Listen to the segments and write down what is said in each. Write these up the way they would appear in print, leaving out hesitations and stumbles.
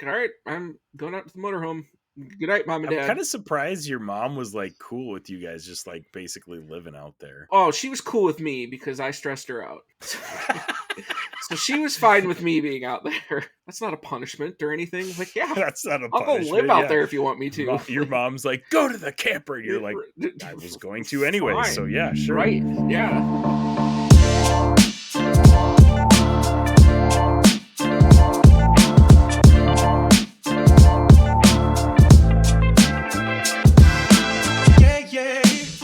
all right, I'm going out to the motorhome. Good night, Mom and I'm Dad. kind of surprised your mom was like cool with you guys just like basically living out there. Oh, she was cool with me because I stressed her out. So she was fine with me being out there. That's not a punishment or anything. Like, yeah, That's not a I'll go punishment. live out there if you want me to. Your mom's like, go to the camper. And you're like, I was going to anyway. Fine. So yeah, sure. Right, yeah.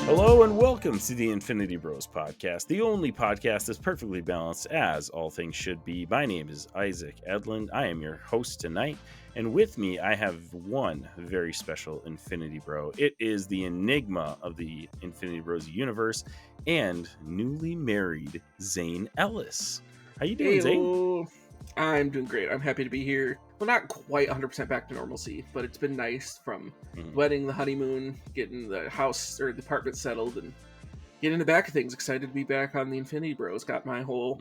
Hello and welcome to the Infinity Bros podcast, the only podcast that's perfectly balanced as all things should be. My name is Isaac Edlund. I am your host tonight, and with me I have one very special Infinity Bro. It is the enigma of the Infinity Bros universe and newly married Zayne Ellis. How you doing, Zayne? I'm doing great. I'm happy to be here. Well, not quite 100% back to normalcy, but it's been nice from wedding, the honeymoon, getting the house or the apartment settled, and getting the back of things. Excited to be back on the Infinity Bros. Got my whole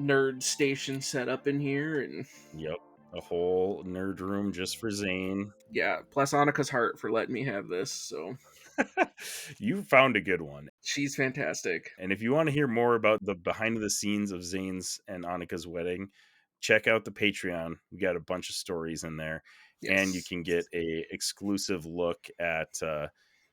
nerd station set up in here, and yep, a whole nerd room just for Zayne. Yeah, bless Annika's heart for letting me have this. So you found a good one. She's fantastic. And if you want to hear more about the behind the scenes of Zayne's and Annika's wedding, check out the Patreon. We got a bunch of stories in there. Yes. And you can get a exclusive look at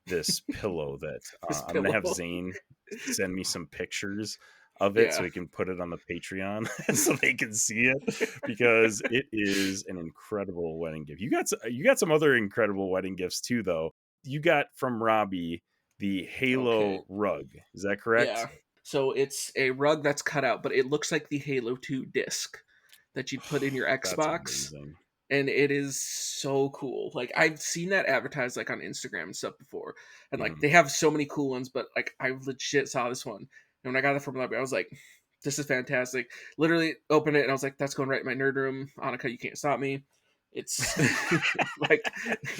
this pillow that I'm going to have Zayne send me some pictures of it so we can put it on the Patreon so they can see it, because it is an incredible wedding gift. You got some other incredible wedding gifts too, though. You got from Robbie the Halo rug. Is that correct? Yeah. So it's a rug that's cut out, but it looks like the Halo 2 disc that you'd put in your Xbox. And it is so cool. Like, I've seen that advertised like on Instagram and stuff before. And like they have so many cool ones, but like I legit saw this one. And when I got it from the library, I was like, this is fantastic. Literally opened it and I was like, that's going right in my nerd room. Annika, you can't stop me. It's like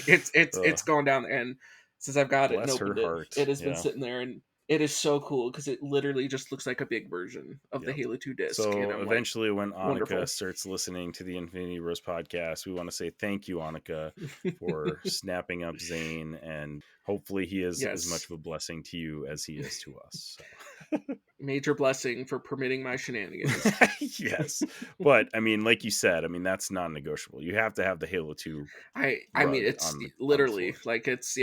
it's going down there. And since I've got it and opened it has been sitting there, and it is so cool because it literally just looks like a big version of the Halo 2 disc. So eventually when Annika starts listening to the Infinity Bros podcast, we want to say thank you, Annika, for snapping up Zayne, and hopefully he is as much of a blessing to you as he is to us. So. Major blessing for permitting my shenanigans. Yes. But I mean, like you said, I mean, that's non-negotiable. You have to have the Halo 2. I mean, it's literally like it's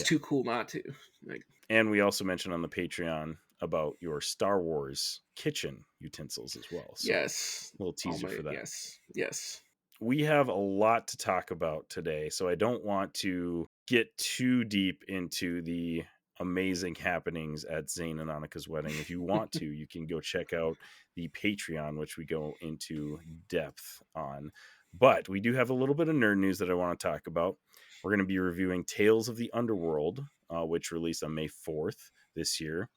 too cool not to. Like, and we also mentioned on the Patreon about your Star Wars kitchen utensils as well. So yes. A little teaser for that. Yes. We have a lot to talk about today, so I don't want to get too deep into the amazing happenings at Zayne and Annika's wedding. If you want to, you can go check out the Patreon, which we go into depth on. But we do have a little bit of nerd news that I want to talk about. We're going to be reviewing Tales of the Underworld, which released on May 4th this year.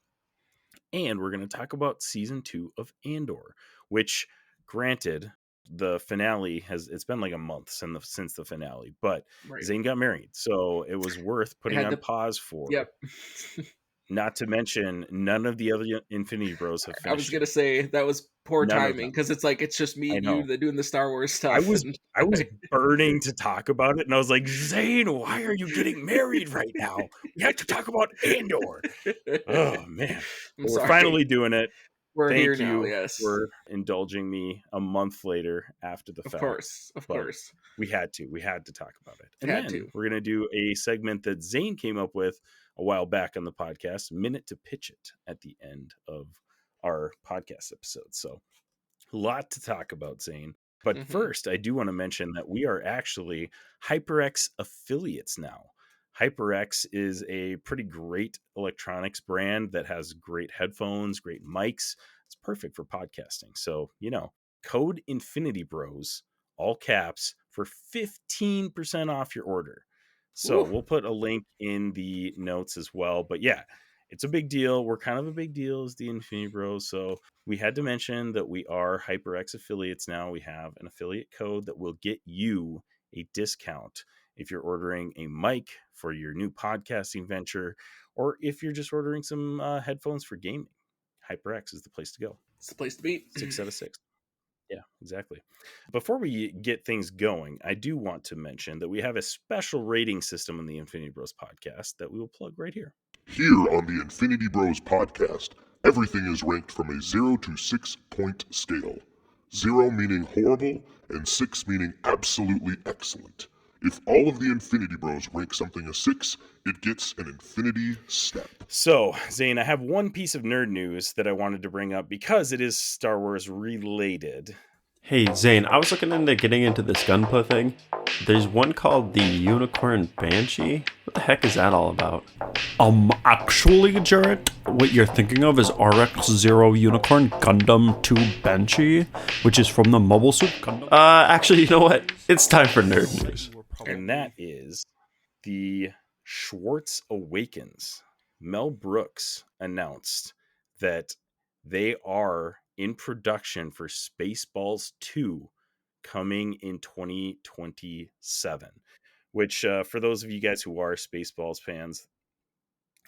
And we're going to talk about season 2 of Andor, which, granted, the finale it's been like a month since the finale, but Zayne got married, so it was worth putting on pause for. Yep. Not to mention, none of the other Infinity Bros have finished. I was gonna say that was poor timing, because it's like it's just me and you that doing the Star Wars stuff. I was burning to talk about it, and I was like, Zayne, why are you getting married right now? We have to talk about Andor. Oh man, we're finally doing it. We're Thank here you now, yes. for indulging me a month later after the fact. Of course. We had to talk about it. And then we're going to do a segment that Zayne came up with a while back on the podcast, Minute to Pitch It, at the end of our podcast episode. So a lot to talk about, Zayne. But first, I do want to mention that we are actually HyperX affiliates now. HyperX is a pretty great electronics brand that has great headphones, great mics. It's perfect for podcasting. So, code Infinity Bros, all caps, for 15% off your order. So we'll put a link in the notes as well. But yeah, it's a big deal. We're kind of a big deal as the Infinity Bros. So we had to mention that we are HyperX affiliates now. We have an affiliate code that will get you a discount if you're ordering a mic for your new podcasting venture, or if you're just ordering some headphones for gaming. HyperX is the place to go. It's the place to be. 6 out of 6. Yeah, exactly. Before we get things going, I do want to mention that we have a special rating system on the Infinity Bros podcast that we will plug right here. Here on the Infinity Bros podcast, everything is ranked from a 0 to 6 point scale. 0 meaning horrible, and 6 meaning absolutely excellent. If all of the Infinity Bros rank something a 6, it gets an infinity step. So, Zayne, I have one piece of nerd news that I wanted to bring up because it is Star Wars related. Hey, Zayne, I was looking into getting into this Gunpla thing. There's one called the Unicorn Banshee. What the heck is that all about? Actually, Jarrett, what you're thinking of is RX-0 Unicorn Gundam 2 Banshee, which is from the Mobile Suit Gundam. Actually, you know what? It's time for nerd news. And that is the Schwartz Awakens. Mel Brooks announced that they are in production for Spaceballs 2 coming in 2027, which for those of you guys who are Spaceballs fans,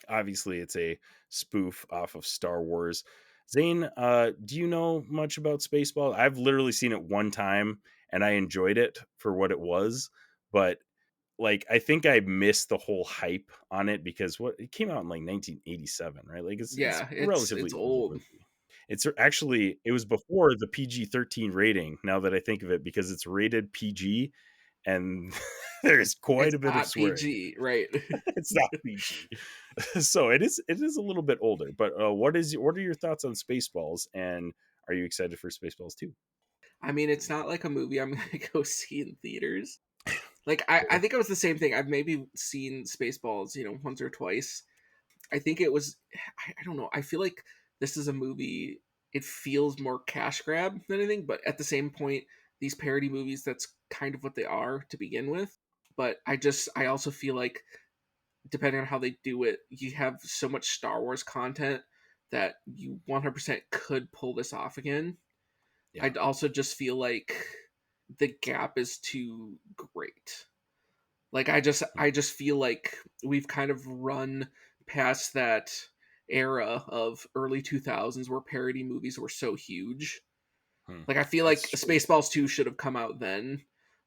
obviously it's a spoof off of Star Wars. Zayne, do you know much about Spaceballs? I've literally seen it one time and I enjoyed it for what it was, but like I think I missed the whole hype on it because it came out in like 1987, right? Like it's relatively old movie. It's actually, it was before the PG-13 rating, now that I think of it, because it's rated PG and there's quite a bit of swearing. PG, right? It's not PG. So it is a little bit older, but what are your thoughts on Spaceballs, and are you excited for Spaceballs 2? I mean, it's not like a movie I'm going to go see in theaters. Like, I think it was the same thing. I've maybe seen Spaceballs, once or twice. I think it was, I don't know. I feel like this is a movie, it feels more cash grab than anything, but at the same point, these parody movies, that's kind of what they are to begin with. But I also feel like, depending on how they do it, you have so much Star Wars content that you 100% could pull this off again. Yeah. I'd also just feel like the gap is too great. Like I just feel like we've kind of run past that era of early 2000s where parody movies were so huge. Like I feel like Spaceballs 2 should have come out then,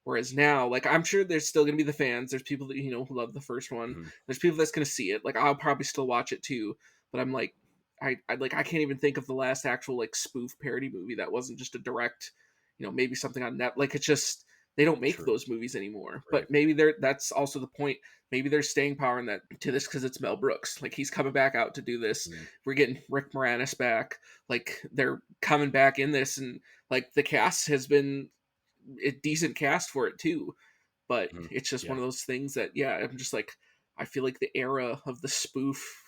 whereas now, like I'm sure there's still gonna be the fans. There's people that who love the first one. Mm-hmm. There's people that's gonna see it. Like I'll probably still watch it too, but I'm like, I can't even think of the last actual like spoof parody movie that wasn't just a direct, maybe something on net. Like it's just they don't make those movies anymore. Right. But maybe that's also the point. Maybe there's staying power in that to this because it's Mel Brooks. Like he's coming back out to do this. Mm-hmm. We're getting Rick Moranis back. Like they're coming back in this, and like the cast has been a decent cast for it too. But it's just one of those things that I'm just like I feel like the era of the spoof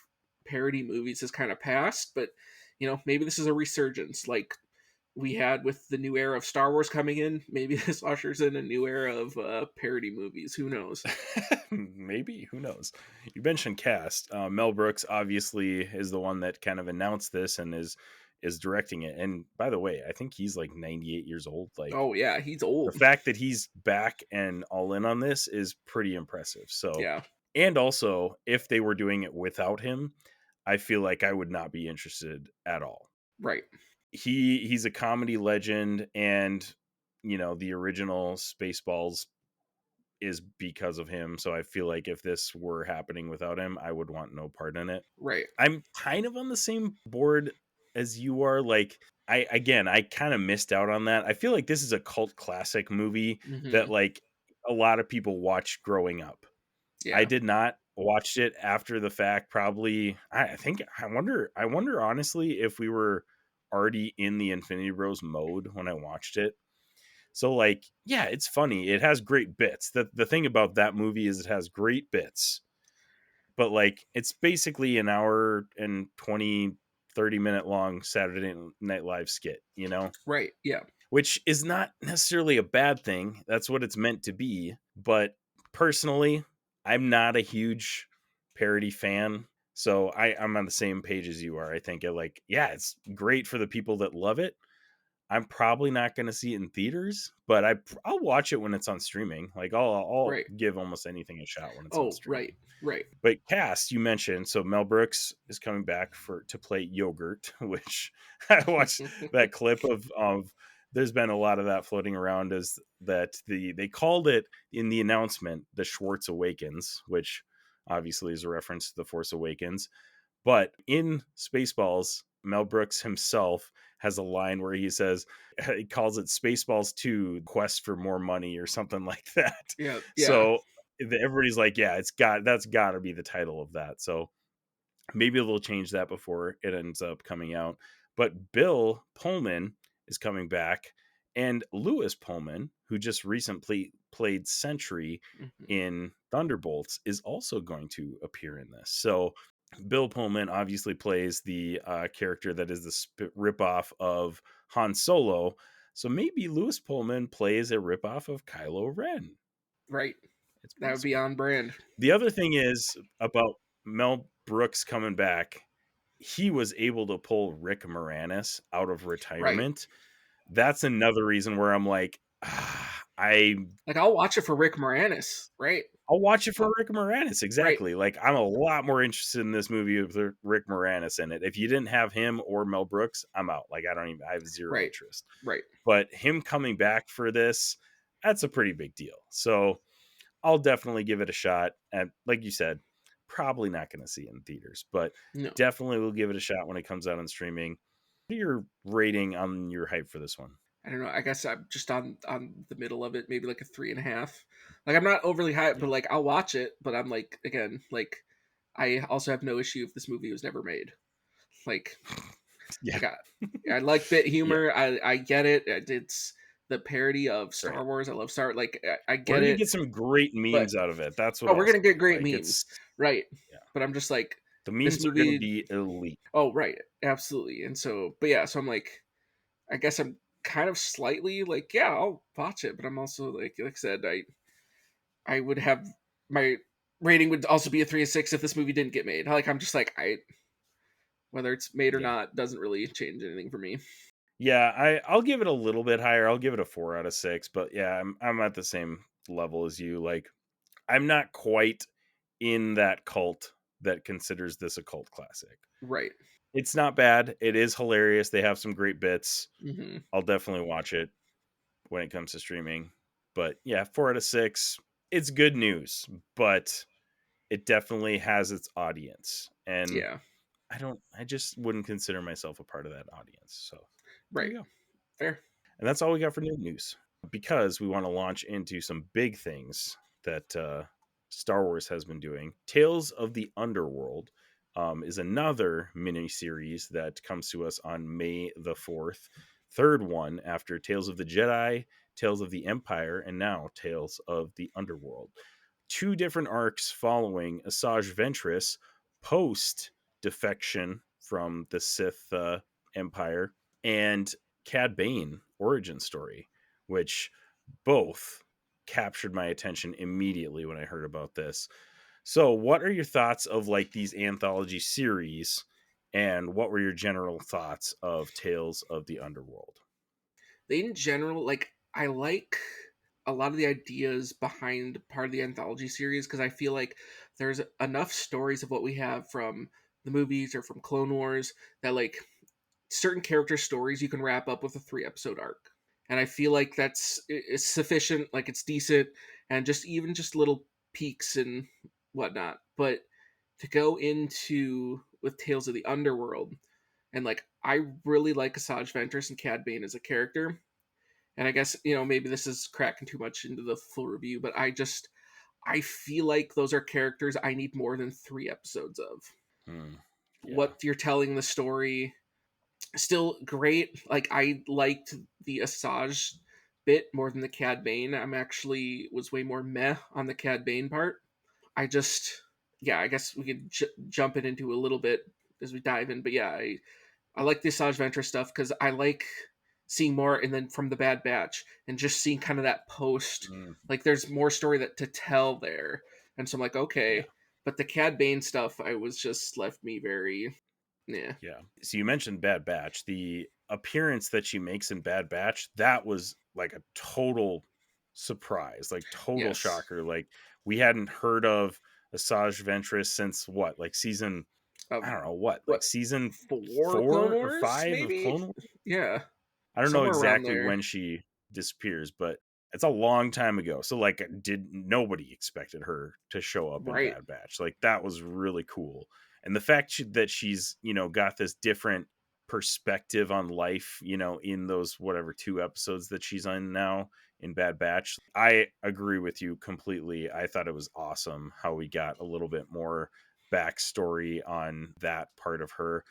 parody movies has kind of passed. But maybe this is a resurgence. Like we had with the new era of Star Wars coming in, maybe this ushers in a new era of parody movies. Who knows? Maybe. Who knows? You mentioned cast. Mel Brooks obviously is the one that kind of announced this and is directing it. And by the way, I think he's like 98 years old. Like, oh yeah, he's old. The fact that he's back and all in on this is pretty impressive. So yeah. And also, if they were doing it without him, I feel like I would not be interested at all. Right. He's a comedy legend, and the original Spaceballs is because of him. So I feel like if this were happening without him, I would want no part in it. Right. I'm kind of on the same board as you are. Like I kind of missed out on that. I feel like this is a cult classic movie that like a lot of people watched growing up. Yeah. I did not watch it after the fact. Probably, I wonder honestly if we were already in the Infinity Bros mode when I watched it. So like, yeah, it's funny. It has great bits. The thing about that movie is it has great bits, but like it's basically an hour and 30 minute long Saturday Night Live skit, Right. Yeah. Which is not necessarily a bad thing. That's what it's meant to be. But personally, I'm not a huge parody fan. So I'm on the same page as you are. I think it's great for the people that love it. I'm probably not going to see it in theaters, but I'll watch it when it's on streaming. Like I'll give almost anything a shot when it's on streaming. Right. But cast, you mentioned, so Mel Brooks is coming back to play Yogurt, which I watched that clip of there's been a lot of that floating around, is that they called it in the announcement the Schwartz Awakens, which obviously is a reference to the Force Awakens. But in Spaceballs, Mel Brooks himself has a line where he says, he calls it Spaceballs 2 Quest for More Money or something like that. Yeah. So everybody's like, yeah, that's got to be the title of that. So maybe they'll change that before it ends up coming out. But Bill Pullman is coming back, and Lewis Pullman, who just recently played Sentry in Thunderbolts, is also going to appear in this. So Bill Pullman obviously plays the character that is the ripoff of Han Solo. So maybe Lewis Pullman plays a ripoff of Kylo Ren. Right. That would be on brand. The other thing is about Mel Brooks coming back. He was able to pull Rick Moranis out of retirement. Right. That's another reason where I'm like, I'll watch it for Rick Moranis, right? I'll watch it for Rick Moranis, exactly. Right. Like, I'm a lot more interested in this movie with Rick Moranis in it. If you didn't have him or Mel Brooks, I'm out. Like, I have zero interest. Right. But him coming back for this, that's a pretty big deal. So I'll definitely give it a shot. And like you said, probably not going to see it in theaters, but definitely will give it a shot when it comes out on streaming. What are your rating on your hype for this one? I don't know. I guess I'm just on the middle of it, maybe like a 3.5. Like, I'm not overly hyped, but like, I'll watch it. But I'm like, again, like, I also have no issue if this movie was never made. Like, I like bit humor. I get it. It's the parody of Star Wars. I love Star. Like, I get it. We're gonna get some great memes out of it. That's what. We're gonna get great memes, right? Yeah. But I'm just like, the memes are gonna be elite. Oh, right, absolutely. And so, but yeah, so I'm like, I guess I'm kind of slightly like, yeah, I'll watch it, but I'm also like I said, I would have my rating would also be a 3/6 if this movie didn't get made. Like, I'm just like, whether it's made or not doesn't really change anything for me. Yeah, I'll give it a little bit higher. I'll give it a 4/6, but yeah, I'm at the same level as you. Like, I'm not quite in that cult that considers this a cult classic. Right. It's not bad. It is hilarious. They have some great bits. Mm-hmm. I'll definitely watch it when it comes to streaming. But yeah, 4/6. It's good news, but it definitely has its audience. And yeah, I just wouldn't consider myself a part of that audience. So right. Fair. And that's all we got for new news, because we want to launch into some big things that Star Wars has been doing. Tales of the Underworld is another mini-series that comes to us on May the 4th. Third one after Tales of the Jedi, Tales of the Empire, and now Tales of the Underworld. 2 different arcs following Asajj Ventress post-defection from the Sith Empire, and Cad Bane origin story, which both captured my attention immediately when I heard about this. So what are your thoughts of like these anthology series, and what were your general thoughts of Tales of the Underworld? In general, like, I like a lot of the ideas behind part of the anthology series, because I feel like there's enough stories of what we have from the movies or from Clone Wars that, like, certain character stories you can wrap up with a 3-episode arc. And I feel like it's sufficient, like, it's decent, and just little peaks and whatnot. But to go into with Tales of the Underworld, and like, I really like Asajj Ventress and Cad Bane as a character. And I guess, maybe this is cracking too much into the full review, but I feel like those are characters I need more than 3 episodes of. What you're telling the story, still great. Like, I liked the Asajj bit more than the Cad Bane. Was way more meh on the Cad Bane part. I guess we could jump it into a little bit as we dive in. But yeah, I like the Asajj Ventress stuff because I like seeing more, and then from the Bad Batch, and just seeing kind of that post, like, there's more story to tell there. And so I'm like, okay, but the Cad Bane stuff, I was just left me very, yeah. So you mentioned Bad Batch. The appearance that she makes in Bad Batch, that was like a total surprise, like total shocker. Like, we hadn't heard of Asajj Ventress since what, like season, I don't know what, like season 4 or 5 maybe? Of Clone Wars? Yeah. I don't know Somewhere around exactly there. when she disappears, but it's a long time ago. So like nobody expected her to show up in Right. Bad Batch. Like that was really cool. And the fact that she's, got this different perspective on life, in those whatever 2 episodes that she's on now in Bad Batch. I agree with you completely. I thought it was awesome how we got a little bit more backstory on that part of her.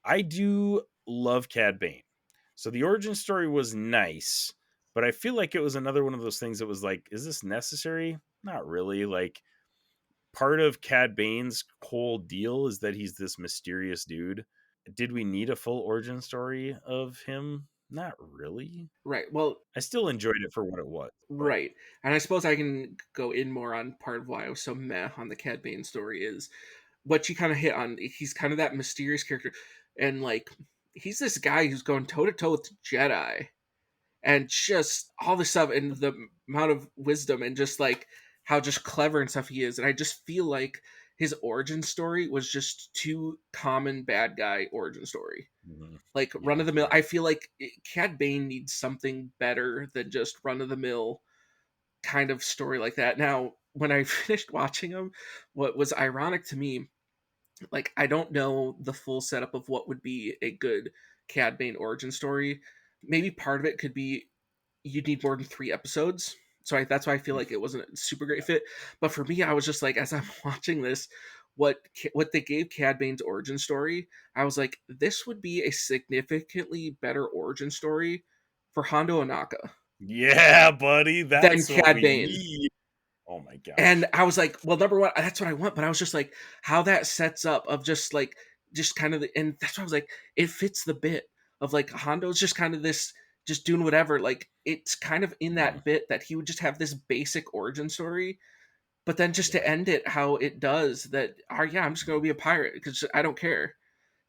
I do love Cad Bane. So the origin story was nice, but I feel like it was another one of those things that was like, is this necessary? Not really. Like, part of Cad Bane's whole deal is that he's this mysterious dude. Did we need a full origin story of him? Not really. Right. Well, I still enjoyed it for what it was. But right. And I suppose I can go in more on part of why I was so meh on the Cad Bane story is what you kind of hit on. He's kind of that mysterious character. And like, he's this guy who's going toe to toe with Jedi and just all this stuff and the amount of wisdom and just like how just clever and stuff he is. And I just feel like his origin story was just too common bad guy origin story. Like run of the mill. I feel like Cad Bane needs something better than just run of the mill kind of story like that. Now, when I finished watching him, what was ironic to me, like I don't know the full setup of what would be a good Cad Bane origin story. Maybe part of it could be you'd need more than 3 episodes. So that's why I feel like it wasn't a super great fit. But for me, I was just like, as I'm watching this, what they gave Cad Bane's origin story, I was like, this would be a significantly better origin story for Hondo Anaka. Yeah, buddy, Than that's what Cad we Bane. need. Oh my gosh. And I was like, well, number one, that's what I want. But I was just like, how that sets up of just kind of and that's why I was like, it fits the bit of like Hondo's just kind of this, just doing whatever. Like it's kind of in that bit that he would just have this basic origin story, but then just to end it how it does that, yeah, I'm just gonna be a pirate because I don't care.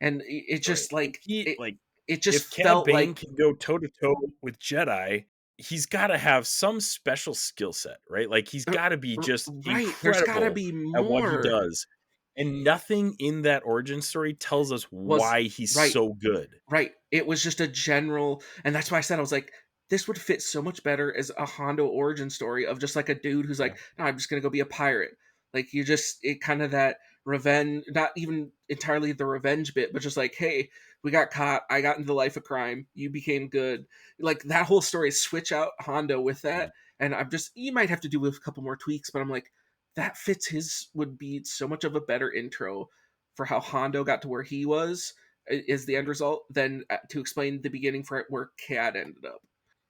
And it just like it just if Cad felt Bane like can go toe to toe with Jedi, he's got to have some special skill set, right? Like he's got to be just right. There's got to incredible be at what he more. does. And nothing in that origin story tells us why he's so good. Right. It was just a general, and that's why I said I was like, this would fit so much better as a Hondo origin story of just like a dude who's like, no, I'm just gonna go be a pirate. Like you just it kind of that revenge, not even entirely the revenge bit, but just like, hey, we got caught, I got into the life of crime, you became good. Like that whole story, switch out Hondo with that, and I'm just you might have to do with a couple more tweaks, but I'm like, that fits his would be so much of a better intro for how Hondo got to where he was is the end result than to explain the beginning for where Cad ended up.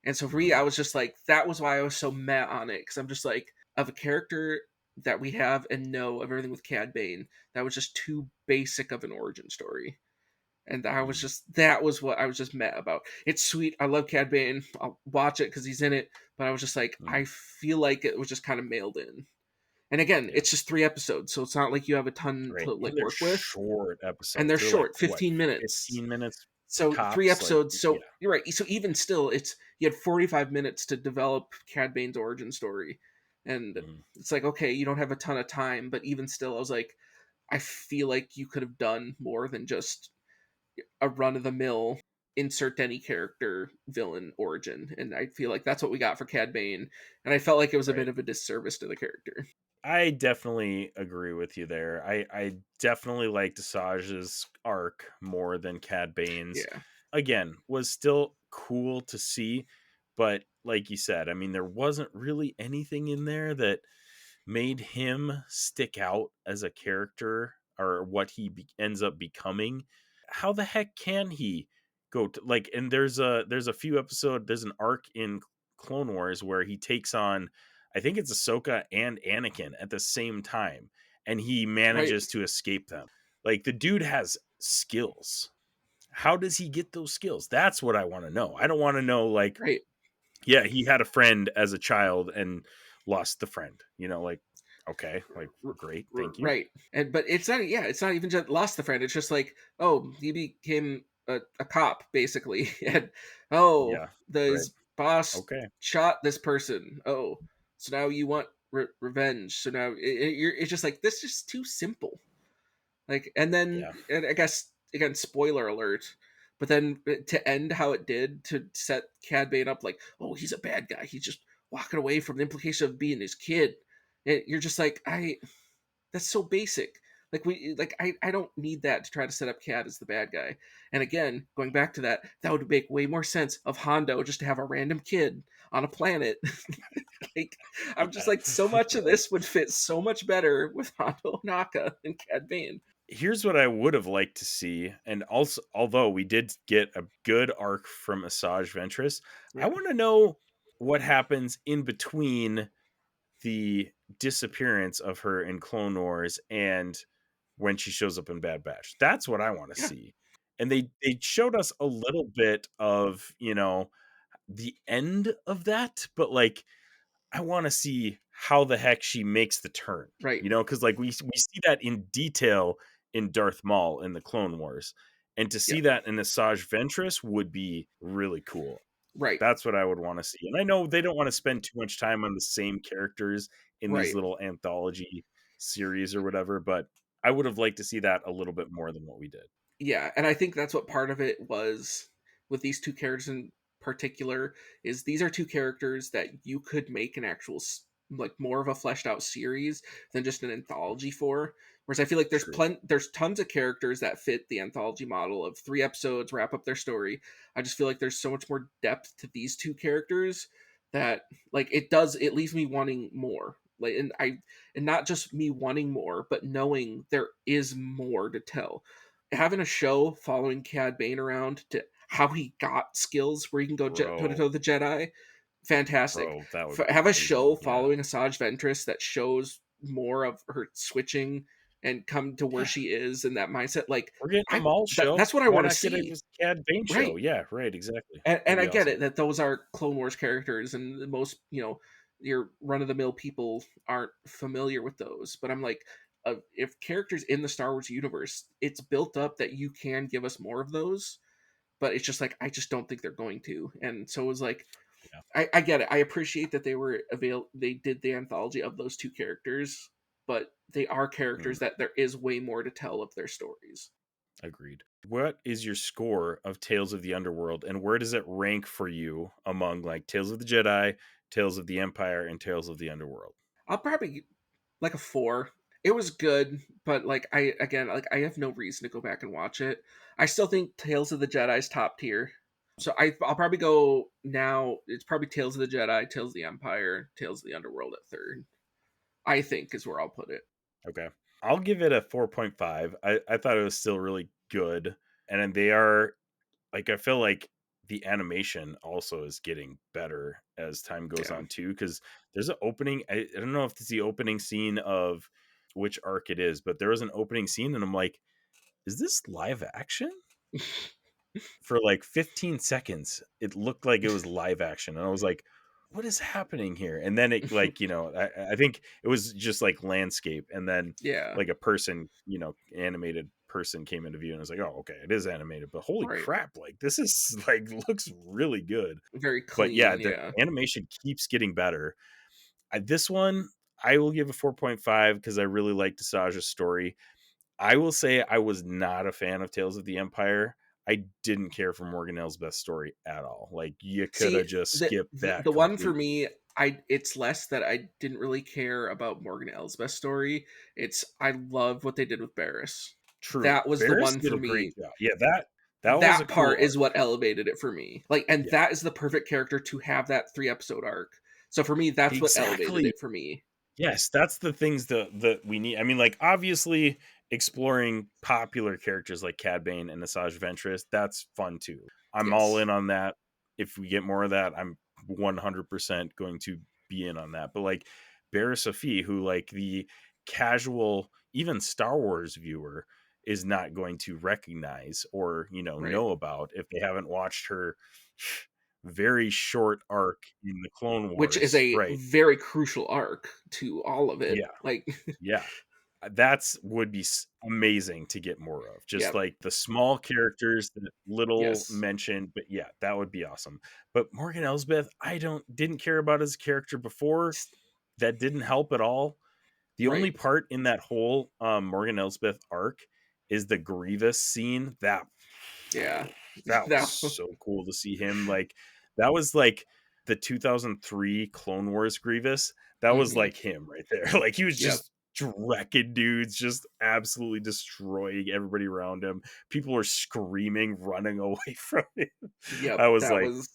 And so for me, I was just like, that was why I was so mad on it because I'm just like, of a character that we have and know of everything with Cad Bane, that was just too basic of an origin story. And I was just that was what I was just mad about. It's sweet. I love Cad Bane. I'll watch it because he's in it. But I was just like, I feel like it was just kind of mailed in. And again, it's just 3 episodes, so it's not like you have a ton to like work with. Short episodes, And they're short, like, 15 minutes. 15 minutes. So tops, 3 episodes. Like, so you're right. So even still, it's you had 45 minutes to develop Cad Bane's origin story, and it's like okay, you don't have a ton of time, but even still, I was like, I feel like you could have done more than just a run of the mill insert any character villain origin, and I feel like that's what we got for Cad Bane, and I felt like it was a bit of a disservice to the character. I definitely agree with you there. I definitely liked Asajj's arc more than Cad Bane's. Yeah. Again, was still cool to see, but like you said, I mean, there wasn't really anything in there that made him stick out as a character or what he ends up becoming. How the heck can he go to like? And there's a few episode. There's an arc in Clone Wars where he takes on, I think it's Ahsoka and Anakin at the same time, and he manages to escape them. Like the dude has skills. How does he get those skills? That's what I want to know. I don't want to know like, yeah, he had a friend as a child and lost the friend. Like, okay, like great, thank you. Right, but it's not. Yeah, it's not even just lost the friend. It's just like, oh, he became a cop basically, and the boss shot this person. Oh, so now you want revenge. So now it's just like this is too simple. Like, and then and I guess again, spoiler alert, But then to end how it did, to set Cad Bane up like, oh, he's a bad guy. He's just walking away from the implication of being his kid. And you're just like, that's so basic. I don't need that to try to set up Cad as the bad guy. And again, going back to that would make way more sense of Hondo just to have a random kid on a planet. I'm just like, so much of this would fit so much better with Hondo Naka and Cad Bane. Here's what I would have liked to see, and also, although we did get a good arc from Asajj Ventress, I want to know what happens in between the disappearance of her in Clone Wars and when she shows up in Bad Batch. That's what I want to see. And they showed us a little bit of, the end of that, but like, I want to see how the heck she makes the turn, right? Because like we see that in detail in Darth Maul in the Clone Wars, and to see that in Asajj Ventress would be really cool. Right. That's what I would want to see. And I know they don't want to spend too much time on the same characters in these little anthology series or whatever, but I would have liked to see that a little bit more than what we did. Yeah, and I think that's what part of it was with these two characters in particular, is these are two characters that you could make an actual, like, more of a fleshed out series than just an anthology for. Whereas I feel like there's tons of characters that fit the anthology model of 3 episodes, wrap up their story. I just feel like there's so much more depth to these two characters that, like, it leaves me wanting more. Like, and not just me wanting more, but knowing there is more to tell. Having a show following Cad Bane around to how he got skills where he can go toe to toe the Jedi, fantastic. Have a show following Asajj Ventress that shows more of her switching and come to where she is and that mindset. Like, we're getting a Maul show. That's what I want to see. Get a Cad Bane show. Yeah, right, exactly. And I get it that those are Clone Wars characters, and most, your run of the mill people aren't familiar with those. But I'm like, if characters in the Star Wars universe, it's built up that you can give us more of those, but it's just like, I just don't think they're going to. And so it was like, I get it. I appreciate that they did the anthology of those two characters, but they are characters that there is way more to tell of their stories. Agreed. What is your score of Tales of the Underworld, and where does it rank for you among like Tales of the Jedi, Tales of the Empire, and Tales of the Underworld? I'll probably like a 4. It was good, but like I have no reason to go back and watch it. I still think Tales of the Jedi's top tier. So I'll probably go now. It's probably Tales of the Jedi, Tales of the Empire, Tales of the Underworld at 3rd. I think is where I'll put it. Okay. I'll give it a 4.5. I thought it was still really good. And then they are, like, I feel like the animation also is getting better as time goes on too, because there's an opening. I don't know if it's the opening scene of which arc it is, but there was an opening scene and I'm like, is this live action? For like 15 seconds, it looked like it was live action. And I was like, what is happening here? And then it like, I think it was just like landscape. And then like a person, animated person came into view and I was like, oh, okay, it is animated, but holy crap. Like this is like, looks really good. Very clean. But yeah, the animation keeps getting better. This one, I will give a 4.5 because I really liked Asajj's story. I will say I was not a fan of Tales of the Empire. I didn't care for Morgan Elsbeth's story at all. Like you could have just skipped that. The one for me, it's less that I didn't really care about Morgan Elsbeth's story. It's I love what they did with Barriss. True, that was the one for me. Yeah, that was part is what elevated it for me. Like, and that is the perfect character to have that 3-episode arc. So for me, that's what elevated it for me. Yes, that's the things that we need. I mean, like obviously exploring popular characters like Cad Bane and Asajj Ventress, that's fun too. I'm all in on that. If we get more of that, I'm 100% going to be in on that. But like Barriss Offee, who like the casual, even Star Wars viewer is not going to recognize or, know about if they haven't watched her very short arc in the Clone Wars. Which is a very crucial arc to all of it. Yeah. Like, yeah. That's would be amazing to get more of. Just like the small characters that little mentioned, but yeah, that would be awesome. But Morgan Elsbeth, I didn't care about his character before. That didn't help at all. The only part in that whole Morgan Elsbeth arc is the Grievous scene. That That was so cool to see him. Like, that was like the 2003 Clone Wars Grievous. That was like him right there. Like, he was just wrecking dudes, just absolutely destroying everybody around him. People were screaming, running away from him. Yep, I was that like, was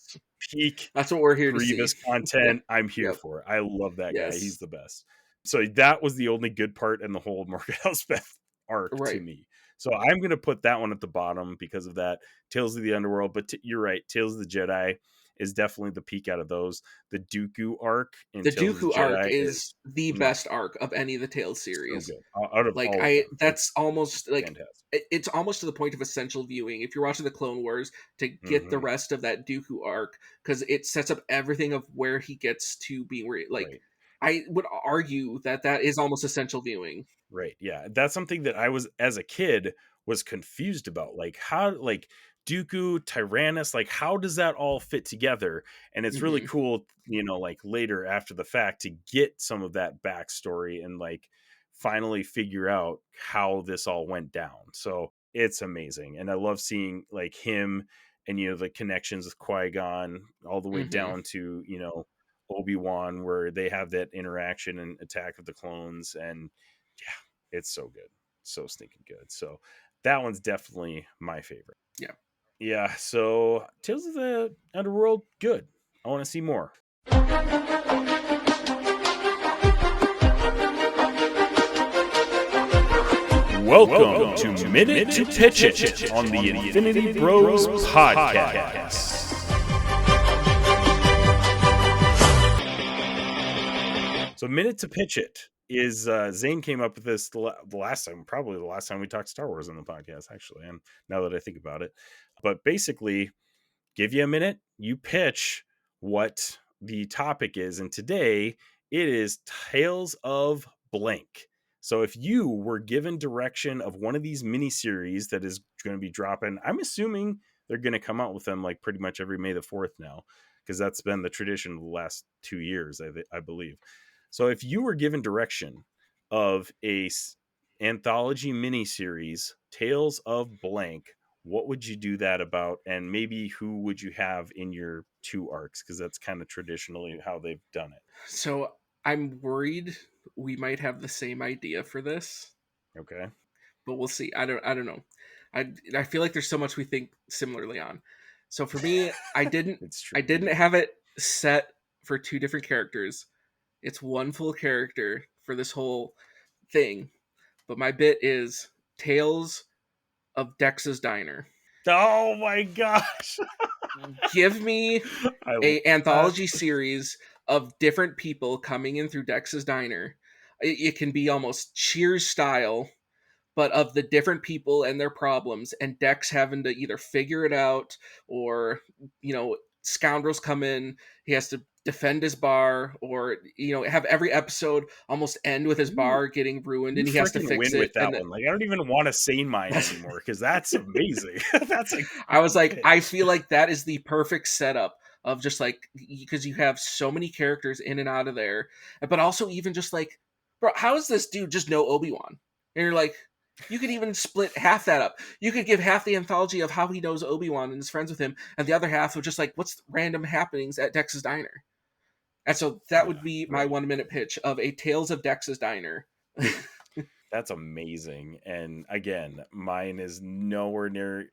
peak that's what we're here Grievous to see. content. I'm here for it. I love that guy. He's the best. So that was the only good part in the whole Margaret Elspeth arc to me. So I'm going to put that one at the bottom because of that. Tales of the Underworld, but you're right. Tales of the Jedi is definitely the peak out of those. The Dooku arc in the Tales Dooku of the Jedi arc is the best arc of any of the Tales series. So good. Out of like all of them, that's almost like fantastic. It's almost to the point of essential viewing if you're watching the Clone Wars to get the rest of that Dooku arc, because it sets up everything of where he gets to be. Where I would argue that is almost essential viewing. Right. Yeah. That's something that I was, as a kid, was confused about. Like, how, like, Dooku, Tyrannus, like, how does that all fit together? And it's really cool, you know, like, later after the fact to get some of that backstory and, like, finally figure out how this all went down. So it's amazing. And I love seeing, like, him and, you know, the connections with Qui-Gon all the way down to, you know, Obi-Wan, where they have that interaction and Attack of the Clones. And yeah, it's so good. So stinking good. So that one's definitely my favorite. Yeah. So Tales of the Underworld, good. I want to see more. Welcome to Minute to Pitch It on the Infinity Bros podcast. So Minute to Pitch It is Zayne came up with this the last time we talked Star Wars on the podcast, actually, and now that I think about it. But basically, give you a minute, you pitch what the topic is, and today it is Tales of Blank. So if you were given direction of one of these miniseries that is going to be dropping, I'm assuming they're going to come out with them like pretty much every May the 4th now, because that's been the tradition of the last 2 years, I believe. So if you were given direction of a anthology miniseries, Tales of Blank, what would you do that about? And maybe who would you have in your 2 arcs? Because that's kind of traditionally how they've done it. So I'm worried we might have the same idea for this. Okay. But we'll see. I don't know. I feel like there's so much we think similarly on. So for me, I didn't have it set for 2 different characters. It's one full character for this whole thing. But my bit is Tales of Dex's Diner. Oh my gosh. Give me a anthology series of different people coming in through Dex's Diner. It can be almost Cheers style, but of the different people and their problems, and Dex having to either figure it out or, you know, scoundrels come in, he has to defend his bar, or, you know, have every episode almost end with his bar getting ruined and he has to fix it. With that one. Like, I don't even want to say mine anymore because that's amazing. That's like, I was like, I feel like that is the perfect setup of just like, because you have so many characters in and out of there, but also even just like, bro, how is this dude just know Obi-Wan? And you're like, you could even split half that up. You could give half the anthology of how he knows Obi-Wan and is friends with him, and the other half of just like what's random happenings at Dex's Diner. And so that would be my 1 minute pitch of a Tales of Dex's Diner. That's amazing. And again, mine is nowhere near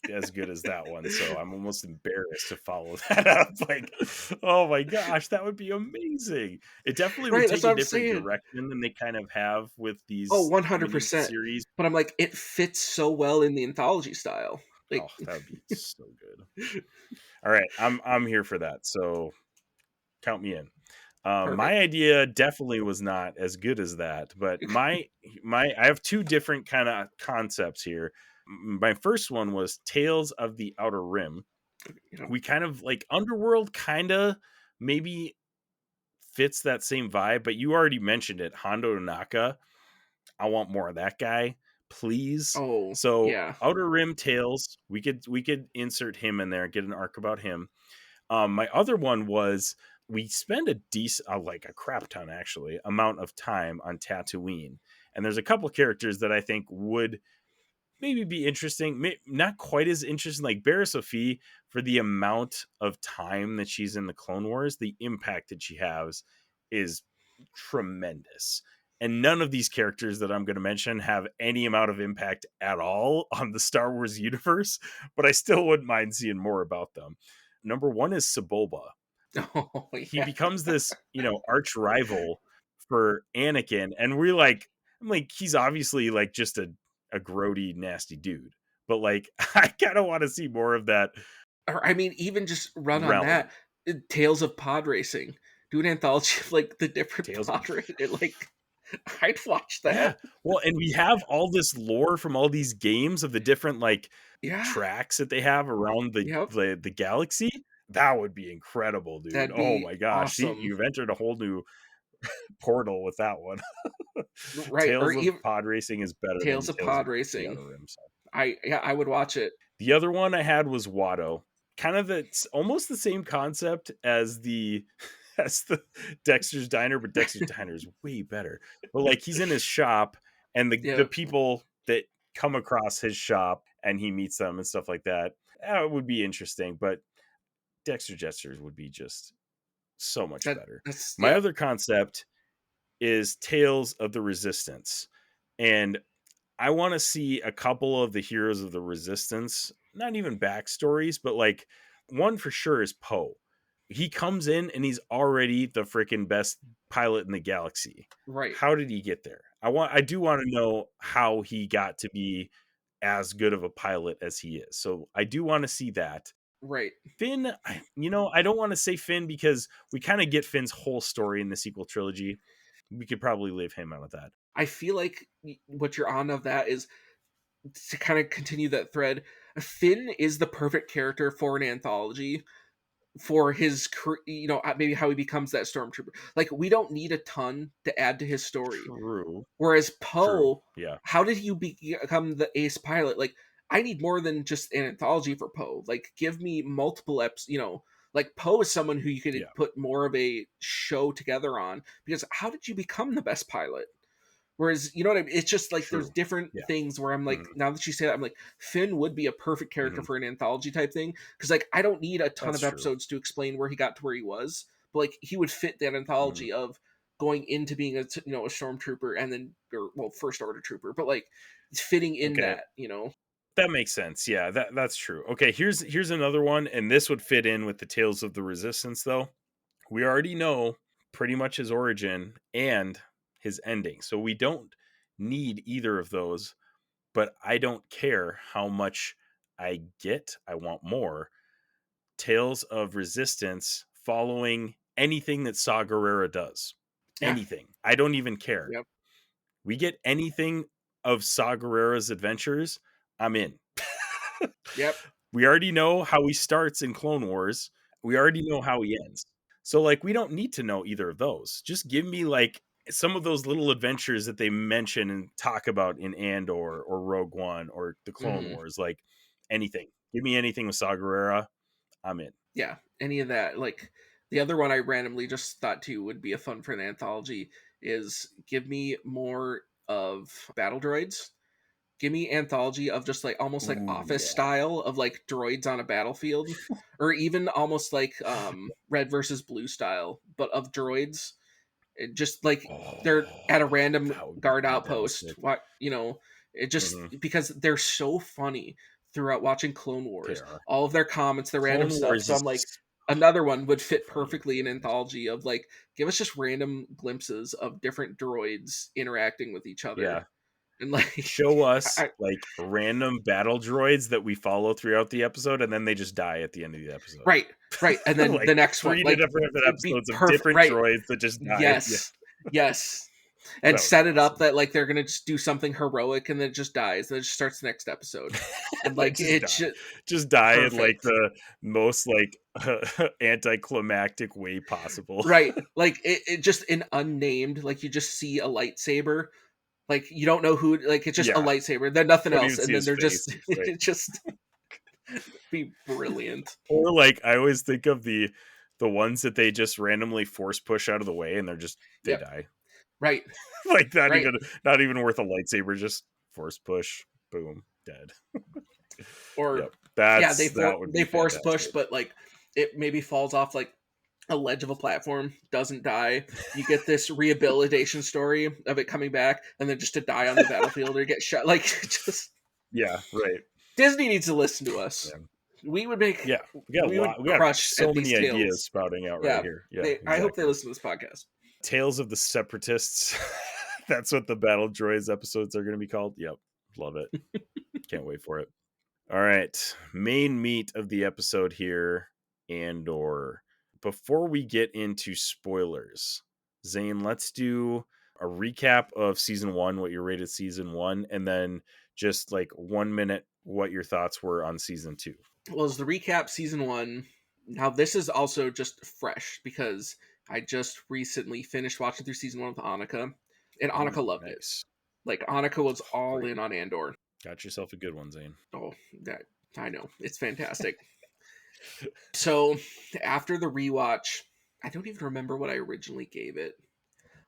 as good as that one, so I'm almost embarrassed to follow that up. Like, oh my gosh, that would be amazing. It definitely would take a different direction than they kind of have with these 100% series. But I'm like, it fits so well in the anthology style. Like, oh, that would be so good. All right, I'm here for that, so count me in. My idea definitely was not as good as that, but I have 2 different kind of concepts here. My first one was Tales of the Outer Rim. We kind of like Underworld kind of maybe fits that same vibe, but you already mentioned it, Hondo Naka. I want more of that guy, please. Outer Rim Tales, we could insert him in there, get an arc about him. My other one was, we spend a decent, like a crap ton actually, amount of time on Tatooine. And there's a couple characters that I think would maybe be interesting. Not quite as interesting. Like Barra Sophie, for the amount of time that she's in the Clone Wars, the impact that she has is tremendous. And none of these characters that I'm going to mention have any amount of impact at all on the Star Wars universe, but I still wouldn't mind seeing more about them. Number one is Sebulba. Oh, yeah. He becomes this, arch rival for Anakin. And I'm like, he's obviously like just a grody, nasty dude. But like, I kind of want to see more of that. Or, I mean, even just run on that. Tales of Pod Racing. Do an anthology of like the different pod racing. Like, I'd watch that. Yeah. Well, and we have all this lore from all these games of the different like tracks that they have around the galaxy. That would be incredible, dude. Oh my gosh. Awesome. See, you've entered a whole new portal with that one. Right. Tales of Pod Racing is better Tales than of Pod Racing. The Outer Rim, so. I would watch it. The other one I had was Watto. Kind of it's almost the same concept as the Dexter's Diner, but Dexter's Diner is way better. But like he's in his shop, and the people that come across his shop and he meets them and stuff like that, it would be interesting. But Dexter Jesters would be just so much better. My other concept is Tales of the Resistance, and I want to see a couple of the heroes of the Resistance, not even backstories, but like one for sure is Poe. He comes in and he's already the freaking best pilot in the galaxy. Right. How did he get there? I do want to know how he got to be as good of a pilot as he is. So I do want to see that. Right. Finn, I don't want to say Finn because we kind of get Finn's whole story in the sequel trilogy. We could probably leave him out of that. I feel like what you're on of that is to kind of continue that thread. Finn is the perfect character for an anthology for his, maybe how he becomes that stormtrooper. Like, we don't need a ton to add to his story. True. Whereas Poe, yeah, how did he become the ace pilot? Like, I need more than just an anthology for Poe. Like, give me multiple episodes, like Poe is someone who you could put more of a show together on, because how did you become the best pilot? Whereas, you know what I mean? It's just like there's different things where I'm like, now that you say that, I'm like, Finn would be a perfect character for an anthology type thing. Because like, I don't need a ton of episodes to explain where he got to where he was. But like, he would fit that anthology of going into being a stormtrooper and then, first order trooper. But like, it's fitting in that. That makes sense. Yeah, that's true. Okay, here's another one. And this would fit in with the Tales of the Resistance, though. We already know pretty much his origin and his ending. So we don't need either of those, but I don't care how much I get. I want more. Tales of Resistance following anything that Saw Gerrera does. Yeah. Anything. I don't even care. Yep. We get anything of Saw Gerrera's adventures, I'm in. Yep. We already know how he starts in Clone Wars. We already know how he ends. So like, we don't need to know either of those. Just give me like some of those little adventures that they mention and talk about in Andor or Rogue One or the Clone Wars, like anything. Give me anything with Saw Gerrera, I'm in. Yeah, any of that. Like, the other one I randomly just thought too would be a fun for an anthology is give me more of battle droids. Give me anthology of just like almost like Office style of like droids on a battlefield, or even almost like Red versus Blue style, but of droids. Just like they're at a random guard outpost. What it just because they're so funny throughout watching Clone Wars. All of their comments, the random stuff. So I'm like, another one would fit perfectly in anthology of like, give us just random glimpses of different droids interacting with each other. Yeah. And like, show us like random battle droids that we follow throughout the episode, and then they just die at the end of the episode. Right. And then like the next one, like different episodes of different droids that just die. Yes. And set it up that like they're gonna just do something heroic, and then it just dies. Then it just starts the next episode, and like just die in like the most like anticlimactic way possible. Right. Like it just an unnamed. Like you just see a lightsaber. Like you don't know who. Like it's just a lightsaber. Then nothing else, and then they're just it just be brilliant. Or like I always think of the ones that they just randomly force push out of the way, and they die. Right. Like not even worth a lightsaber, just force push, boom. dead. Or yep. they force fantastic. push, but like it maybe falls off like a ledge of a platform, doesn't die. You get this rehabilitation story of it coming back, and then just to die on the battlefield or get shot. Like just right. Disney needs to listen to us. Yeah. We would make we got crush so at these many tales. ideas spouting out right here. Yeah, exactly. I hope they listen to this podcast. Tales of the Separatists. That's what the Battle Droids episodes are going to be called. Yep, love it. Can't wait for it. All right, main meat of the episode here, Andor. Before we get into spoilers, Zayne, let's do a recap of season 1, what you rated season 1, and then just like 1 minute what your thoughts were on season 2. Well, as the recap, season 1. Now this is also just fresh because I just recently finished watching through season 1 with Annika, and Annika loved it. Like Annika was all in on Andor. Got yourself a good one, Zayne. Oh, that I know. It's fantastic. So after the rewatch, I don't even remember what I originally gave it,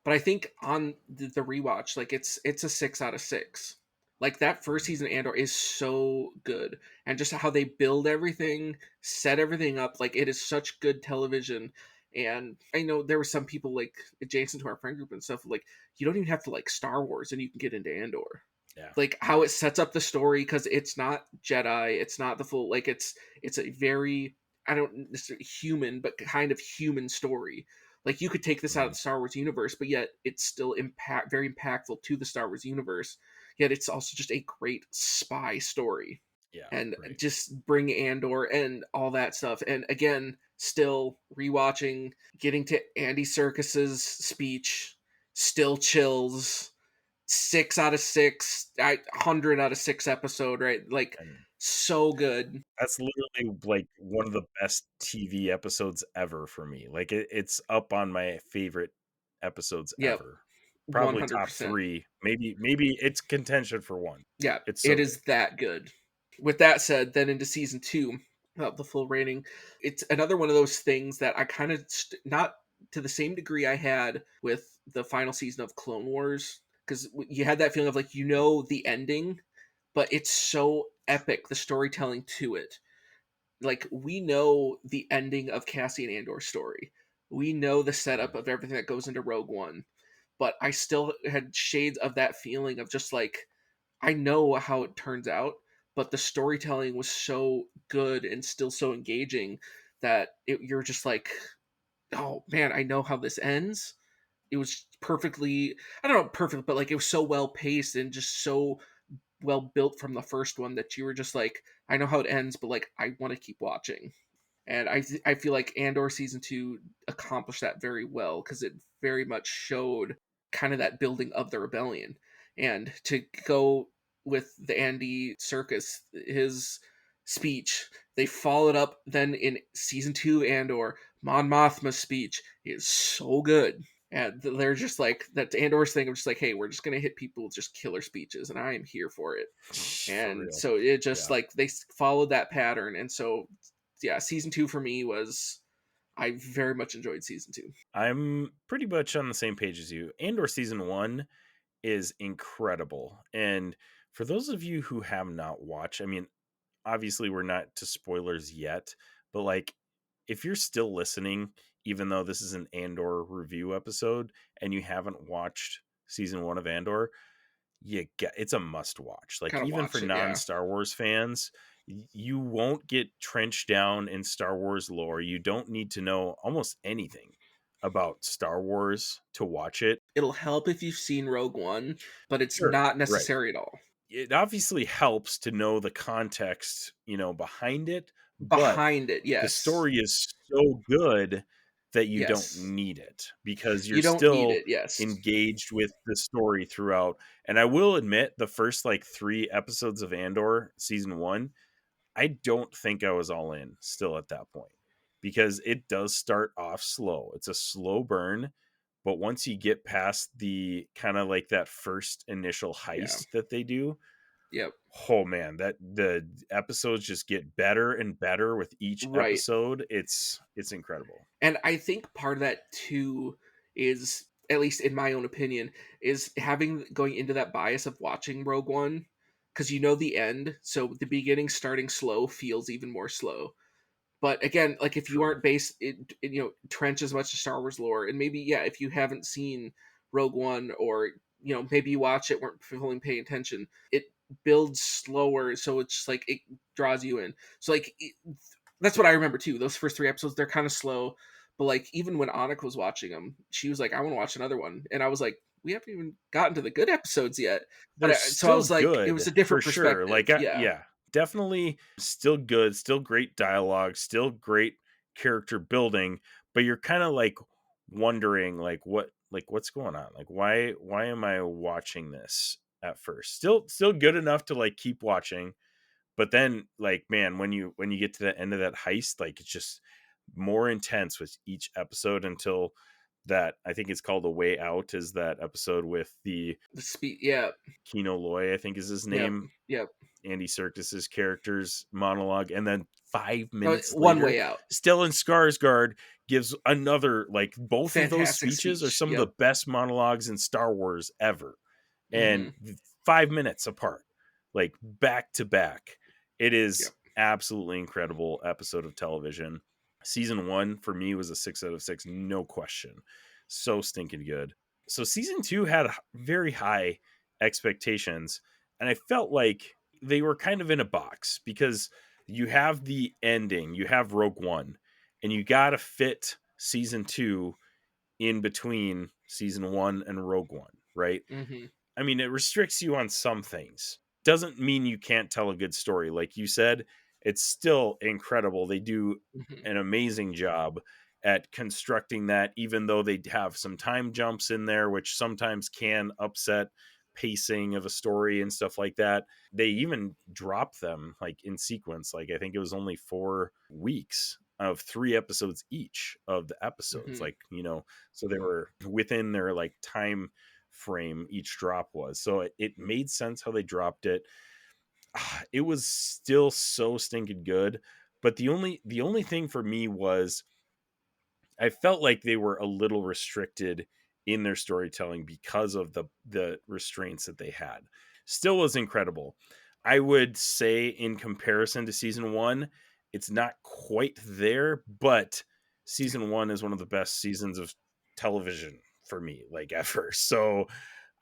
but I think on the rewatch, like it's a 6 out of 6. Like that first season of Andor is so good, and just how they build everything, set everything up, like it is such good television. And I know there were some people like adjacent to our friend group and stuff, like you don't even have to like Star Wars and you can get into Andor. Yeah. Like how it sets up the story, because it's not Jedi, it's not the full, like it's a very, I don't necessarily human, but kind of human story. Like you could take this out of the Star Wars universe, but yet it's still very impactful to the Star Wars universe. Yet it's also just a great spy story. Yeah, and just bring Andor and all that stuff. And again, still rewatching, getting to Andy Serkis's speech, still chills. 6 out of 6, 100 out of 6 episode, right? Like so good. That's literally like one of the best TV episodes ever for me. Like it's up on my favorite episodes ever. Probably 100%. Top 3. Maybe it's contention for 1. Yeah, it's so it is that good. With that said, then into season 2, the full rating, it's another one of those things that I kind of not to the same degree I had with the final season of Clone Wars, because you had that feeling of like, the ending, but it's so epic, the storytelling to it. Like, we know the ending of Cassian Andor's story. We know the setup of everything that goes into Rogue One. But I still had shades of that feeling of just like, I know how it turns out, but the storytelling was so good and still so engaging that you're just like, oh man, I know how this ends. It was perfectly, I don't know, perfect, but like it was so well paced and just so well built from the first one that you were just like, I know how it ends, but like I want to keep watching. And I feel like Andor season 2 accomplished that very well, because it very much showed kind of that building of the rebellion. And to go with the Andy Serkis, his speech, they followed up then in season 2 Andor, Mon Mothma's speech is so good. And they're just like, that Andor's thing of just like, hey, we're just gonna hit people with just killer speeches, and I am here for it. And so it just like they followed that pattern. And so yeah, season 2 for me was, I very much enjoyed season 2. I'm pretty much on the same page as you. Andor season 1 is incredible. And for those of you who have not watched, I mean, obviously we're not to spoilers yet, but like if you're still listening, even though this is an Andor review episode and you haven't watched season 1 of Andor, it's a must watch. Like even for non-Star Wars fans, you won't get trenched down in Star Wars lore. You don't need to know almost anything about Star Wars to watch it. It'll help if you've seen Rogue One, but it's not necessary at all. It obviously helps to know the context, behind it. Yes. The story is so good that you don't need it, because you're still engaged with the story throughout. And I will admit, the first like 3 episodes of Andor season 1, I don't think I was all in still at that point, because it does start off slow. It's a slow burn, but once you get past the kind of like that first initial heist that they do, oh man, that the episodes just get better and better with each episode. It's incredible. And I think part of that too is, at least in my own opinion, is going into that bias of watching Rogue One, because you know the end, so the beginning starting slow feels even more slow. But again, like if you aren't trenched as much to Star Wars lore, and maybe if you haven't seen Rogue One, or maybe you watch it, weren't fully paying attention, it builds slower, so it's just like it draws you in. So like that's what I remember too. Those first 3 episodes, they're kind of slow, but like even when Annika was watching them, she was like, "I want to watch another one," and I was like, "We haven't even gotten to the good episodes yet." They're So I still was like, it good was a different for sure. perspective. Like, yeah, definitely still good, still great dialogue, still great character building, but you're kind of like wondering what's going on? Like why am I watching this at first? Still good enough to like keep watching, but then like man, when you get to the end of that heist, like it's just more intense with each episode until that, I think it's called A Way Out, is that episode with the speed. Kino Loy, I think is his Yep. name. Yep. Andy Serkis's character's monologue, and then 5 minutes One later, Way Out, Stellan Skarsgård gives another, like both fantastic of those speeches speech. are some of the best monologues in Star Wars ever, and Mm-hmm. 5 minutes apart, like back to back. It is Yep. absolutely incredible episode of television. Season 1 for me was a 6 out of 6, no question. So stinking good. So season 2 had very high expectations, and I felt like they were kind of in a box because you have the ending, you have Rogue One, and you got to fit season 2 in between season 1 and Rogue One, right? Mm-hmm. I mean, it restricts you on some things. Doesn't mean you can't tell a good story. Like you said, it's still incredible. They do an amazing job at constructing that, even though they have some time jumps in there, which sometimes can upset pacing of a story and stuff like that. They even drop them like in sequence. Like I think it was only 4 weeks of 3 episodes each of the episodes. Like, so they were within their like time frame each drop was. So it made sense how they dropped it. It was still so stinking good, but the only thing for me was I felt like they were a little restricted in their storytelling because of the restraints that they had. Still was incredible. I would say in comparison to season 1, it's not quite there, but season 1 is one of the best seasons of television for me, like ever. So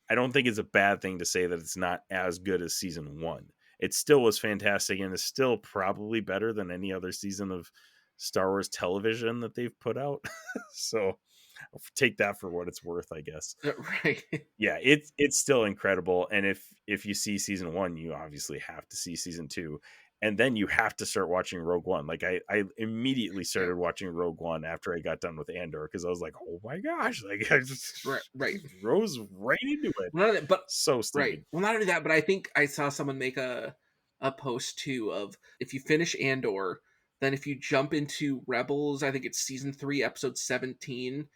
I don't think it's a bad thing to say that it's not as good as season 1. It still was fantastic, and is still probably better than any other season of Star Wars television that they've put out. So I'll take that for what it's worth, I guess. Right. Yeah, it's still incredible. And if you see season 1, you obviously have to see season 2. And then you have to start watching Rogue One. Like I immediately started watching Rogue One after I got done with Andor, because I was like, oh my gosh, like I just right. rose right into it. Well, but so stupid. Right. Well, not only that, but I think I saw someone make a post too of, if you finish Andor, then if you jump into Rebels, I think it's season 3, episode 17,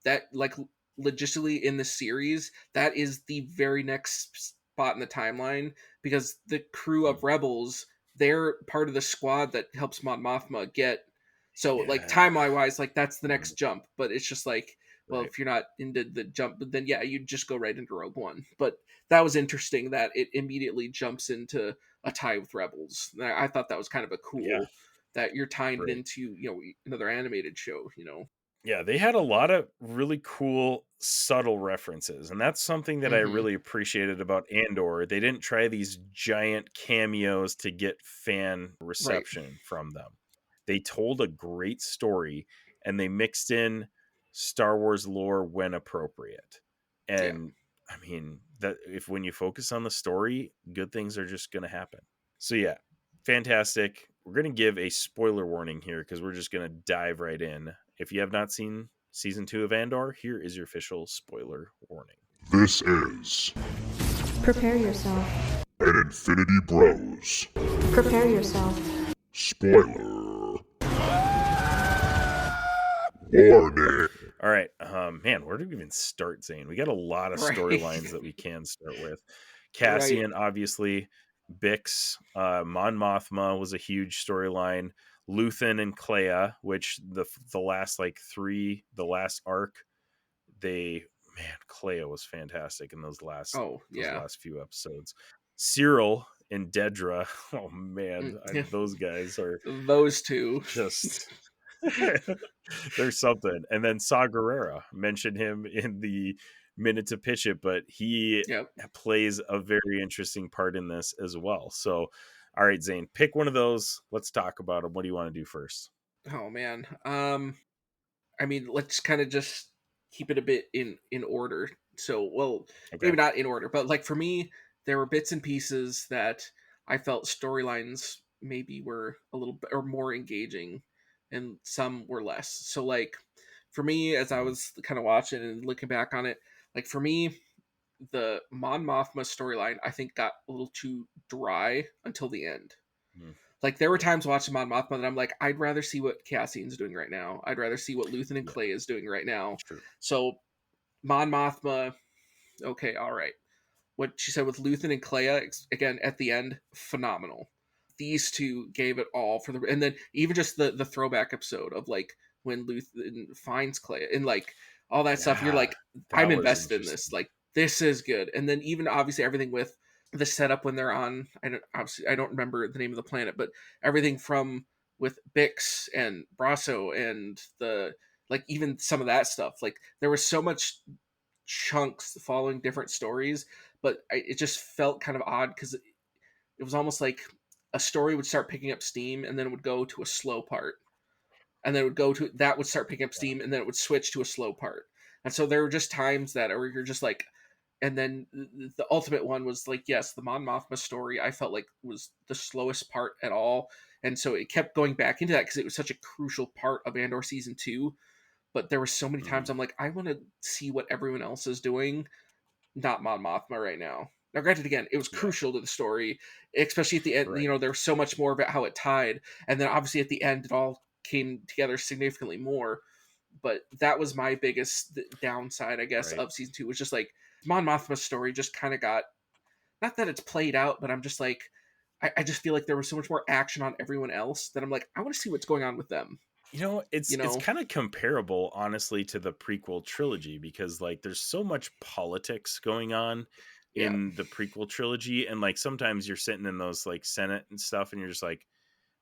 that like logistically in the series, that is the very next spot in the timeline, because the crew of Rebels, they're part of the squad that helps Mon Mothma get. So like timeline wise, like that's the next jump, but it's just like, well, if you're not into the jump, then you just go right into Rogue One. But that was interesting that it immediately jumps into a tie with Rebels. I thought that was kind of a cool that you're tying it into, another animated show, Yeah, they had a lot of really cool subtle references, and that's something that I really appreciated about Andor. They didn't try these giant cameos to get fan reception from them. They told a great story, and they mixed in Star Wars lore when appropriate. And I mean, that if when you focus on the story, good things are just going to happen. So yeah, fantastic. We're going to give a spoiler warning here because we're just going to dive right in. If you have not seen season 2 of Andor, here is your official spoiler warning. This is Prepare yourself. an Infinity Bros. Prepare yourself. Spoiler warning. All right, man, where do we even start, Zayne? We got a lot of storylines that we can start with. Cassian, obviously, Bix, Mon Mothma was a huge storyline. Luthen and Clea, which the last the last arc, Clea was fantastic in those last few episodes. Cyril and Dedra. Oh man, those guys are those two just there's something. And then Saw Gerrera, mentioned him in the Minute to Pitch It, but he plays a very interesting part in this as well. So, all right, Zayne, pick one of those. Let's talk about them. What do you want to do first? Oh man, I mean, let's kind of just keep it a bit in order. So, well, maybe not in order, but like for me, there were bits and pieces that I felt storylines maybe were a little bit or more engaging, and some were less. So, like for me, as I was kind of watching and looking back on it, like for me, the Mon Mothma storyline I think got a little too dry until the end. Like there were times watching Mon Mothma that I'm like, I'd rather see what Cassian's doing right now. I'd rather see what Luthen and Clay is doing right now. So Mon Mothma, okay, all right. What she said with Luthen and Clea, again at the end, phenomenal. These two gave it all for the, and then even just the throwback episode of like when Luthen finds Clea and like all that stuff. You're like, I'm invested in this. Like this is good. And then even obviously everything with the setup when they're on, I don't remember the name of the planet, but everything from with Bix and Brasso and the like even some of that stuff. Like there was so much chunks following different stories, but it just felt kind of odd because it was almost like a story would start picking up steam and then it would go to a slow part, and then it would go to that would start picking up steam and then it would switch to a slow part. And so there were just times that or you're just like, and then the ultimate one was like, yes, the Mon Mothma story I felt like was the slowest part at all, and so it kept going back into that because it was such a crucial part of Andor season 2. But there were so many times I'm like, I want to see what everyone else is doing, not Mon Mothma right now. Now, granted, again, it was crucial to the story, especially at the end. You know, there was so much more about how it tied, and then obviously at the end, it all came together significantly more. But that was my biggest downside, I guess, of season 2 was just like Mon Mothma's story just kind of got, not that it's played out, but I'm just like, I just feel like there was so much more action on everyone else that I'm like, I want to see what's going on with them. It's kind of comparable, honestly, to the prequel trilogy because like there's so much politics going on in the prequel trilogy, and like sometimes you're sitting in those like Senate and stuff, and you're just like,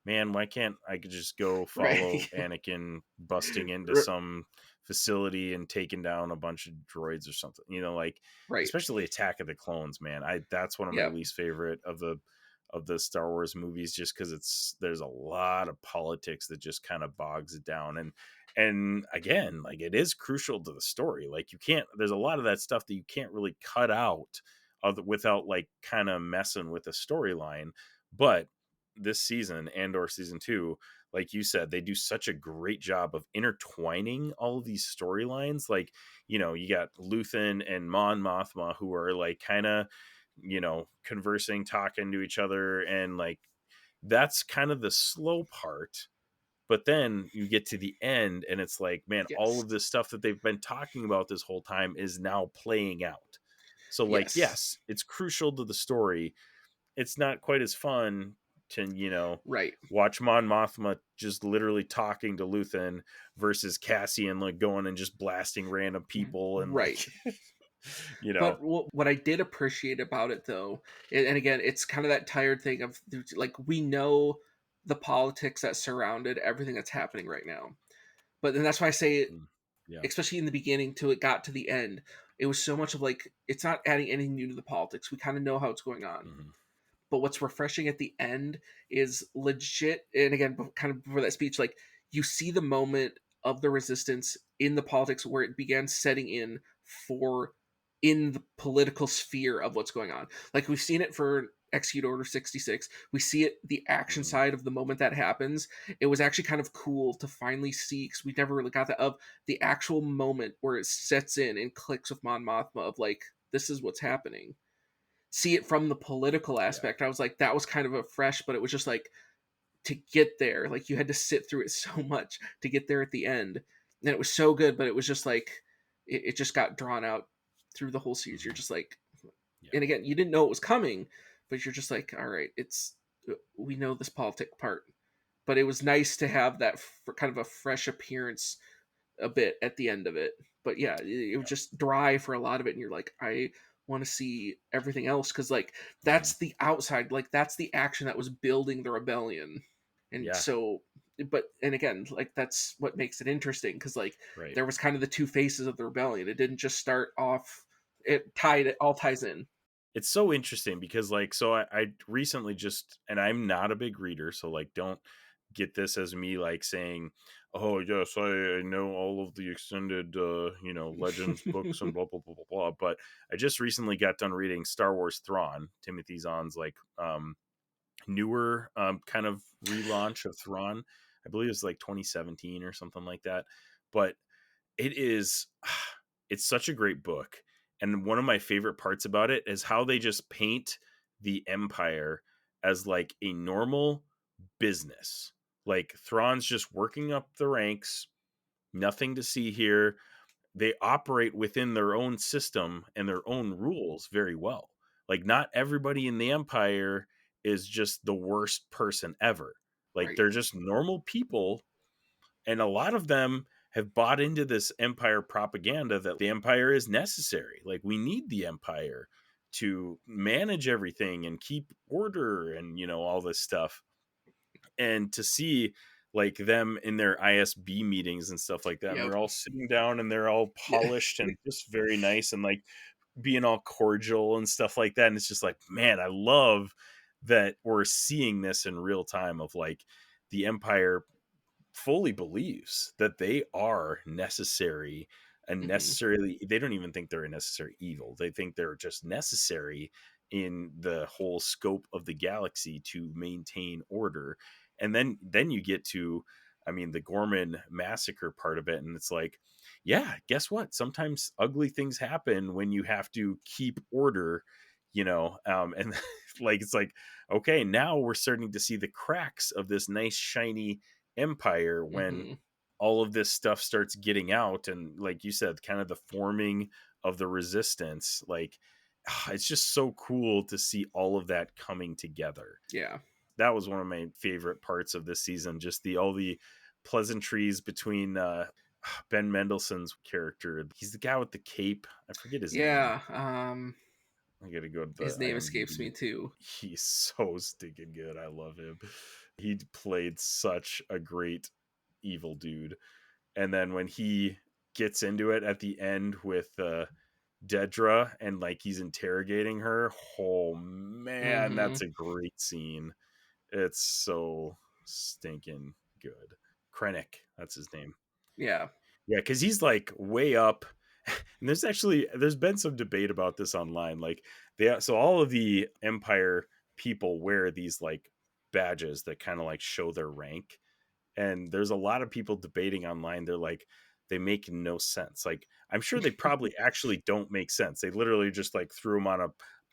man, why can't I just go follow Anakin busting into some facility and taking down a bunch of droids or something? You know, like especially Attack of the Clones, man. That's one of my least favorite of the Star Wars movies, just because there's a lot of politics that just kind of bogs it down. And again, like it is crucial to the story. Like there's a lot of that stuff that you can't really cut out without like kind of messing with the storyline. But this season, Andor season 2, like you said, they do such a great job of intertwining all of these storylines. Like, you know, you got Luthen and Mon Mothma who are like kind of, you know, conversing, talking to each other, and like that's kind of the slow part. But then you get to the end and it's like, man, all of this stuff that they've been talking about this whole time is now playing out. So like, yes, it's crucial to the story. It's not quite as fun to, you know, watch Mon Mothma just literally talking to Luthen versus Cassian like going and just blasting random people and like you know. But what I did appreciate about it though, and again, it's kind of that tired thing of like, we know the politics that surrounded everything that's happening right now, but then that's why I say especially in the beginning till it got to the end, it was so much of like, it's not adding anything new to the politics. We kind of know how it's going on. But what's refreshing at the end is legit, and again, kind of before that speech, like you see the moment of the resistance in the politics where it began setting in the political sphere of what's going on. Like we've seen it for Execute Order 66. We see it, the action side of the moment that happens. It was actually kind of cool to finally see, because we never really got that, of the actual moment where it sets in and clicks with Mon Mothma of like, this is what's happening. See it from the political aspect. I was like, that was kind of a fresh, but it was just like, to get there, like you had to sit through it so much to get there at the end, and it was so good, but it was just like it just got drawn out through the whole series. You're just like, and again, you didn't know it was coming, but you're just like, all right, we know this politic part, but it was nice to have that kind of a fresh appearance a bit at the end of it. But yeah, it was just dry for a lot of it, and you're like, I want to see everything else, because like that's the outside, like that's the action that was building the rebellion. And so, but and again, like that's what makes it interesting, because like there was kind of the two faces of the rebellion. It didn't just start off, it all ties in. It's so interesting because like, so I recently just, and I'm not a big reader, so like don't get this as me like saying, oh yes, I know all of the extended Legends books and blah blah blah blah blah. But I just recently got done reading Star Wars Thrawn, Timothy Zahn's like newer kind of relaunch of Thrawn. I believe it's like 2017 or something like that. But it is it's such a great book. And one of my favorite parts about it is how they just paint the Empire as like a normal business. Like Thrawn's just working up the ranks, nothing to see here. They operate within their own system and their own rules very well. Like not everybody in the Empire is just the worst person ever. Like they're just normal people, and a lot of them have bought into this Empire propaganda that the Empire is necessary. Like we need the Empire to manage everything and keep order and all this stuff. And to see like them in their ISB meetings and stuff like that, and they're all sitting down and they're all polished and just very nice and like being all cordial and stuff like that. And it's just like, man, I love that we're seeing this in real time of like the Empire fully believes that they are necessary and necessarily they don't even think they're a necessary evil. They think they're just necessary in the whole scope of the galaxy to maintain order. And then you get to, I mean, the Gorman massacre part of it, and it's like, yeah, guess what, sometimes ugly things happen when you have to keep order, and like it's like, okay, now we're starting to see the cracks of this nice shiny Empire when all of this stuff starts getting out. And like you said, kind of the forming of the resistance, like it's just so cool to see all of that coming together. That was one of my favorite parts of this season, just all the pleasantries between Ben Mendelsohn's character. He's the guy with the cape, I forget his name. I gotta go to the his name IMDb. escapes me too. He's so stinking good. I love him. He played such a great evil dude. And then when he gets into it at the end with Dedra and like he's interrogating her, oh man, that's a great scene. It's so stinking good. Krennic, that's his name. Yeah, because he's like way up. And there's been some debate about this online. Like so all of the Empire people wear these like badges that kind of like show their rank. And there's a lot of people debating online. They're like, they make no sense. Like, I'm sure they probably actually don't make sense. They literally just like threw them on a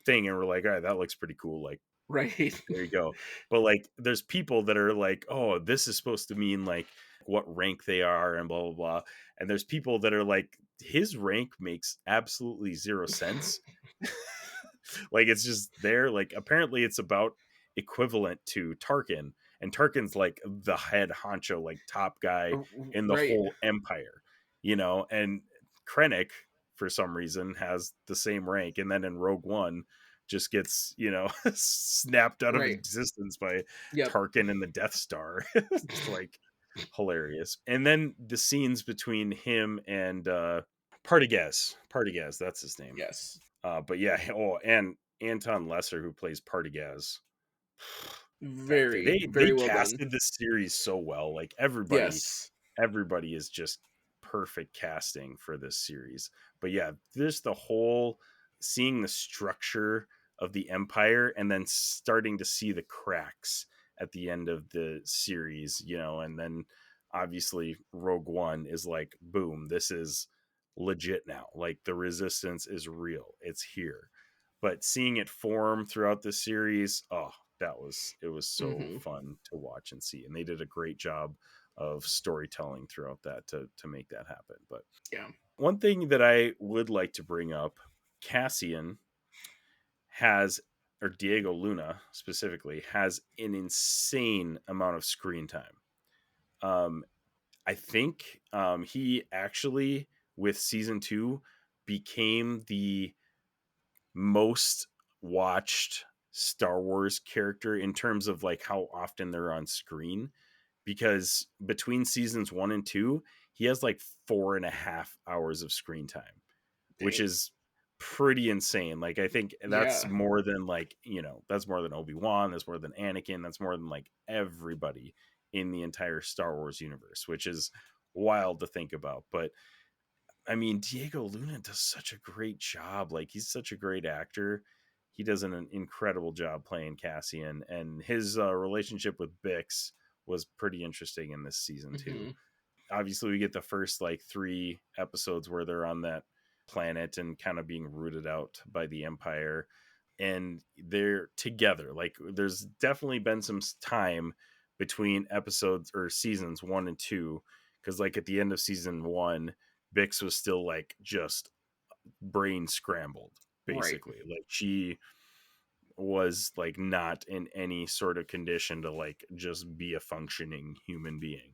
thing and were like, all right, that looks pretty cool. Like, there you go. But like, there's people that are like, oh, this is supposed to mean like what rank they are and blah, blah, blah. And there's people that are like, his rank makes absolutely zero sense. Like, it's just there. Like, apparently it's about equivalent to Tarkin. And Tarkin's like the head honcho, like top guy in the whole Empire, and Krennic for some reason has the same rank. And then in Rogue One just gets, snapped out of existence by Tarkin and the Death Star. It's like hilarious. And then the scenes between him and Partagaz, that's his name. Yes. But yeah, and Anton Lesser, who plays Partagaz. Very well casted done. this series so well. Like everybody is just perfect casting for this series. But yeah, there's the whole seeing the structure of the Empire and then starting to see the cracks at the end of the series, and then obviously Rogue One is like, boom, this is legit now. Like the resistance is real. It's here. But seeing it form throughout the series, it was so fun to watch and see. And they did a great job of storytelling throughout that to make that happen. But yeah, one thing that I would like to bring up, Cassian or Diego Luna specifically, has an insane amount of screen time. I think he actually, with season 2, became the most watched Star Wars character in terms of like how often they're on screen, because between seasons 1 and 2 he has like 4.5 hours of screen time. Dang. Which is pretty insane. Like I think that's more than like, you know, that's more than Obi-Wan, that's more than Anakin, that's more than like everybody in the entire Star Wars universe, which is wild to think about. But I mean, Diego Luna does such a great job. Like he's such a great actor. He does an incredible job playing Cassian, and his relationship with Bix was pretty interesting in this season too. Obviously we get the first like 3 episodes where they're on that planet and kind of being rooted out by the Empire, and they're together. Like there's definitely been some time between episodes or seasons 1 and 2, because like at the end of season 1 Bix was still like just brain scrambled basically. Right. Like she was like not in any sort of condition to like just be a functioning human being.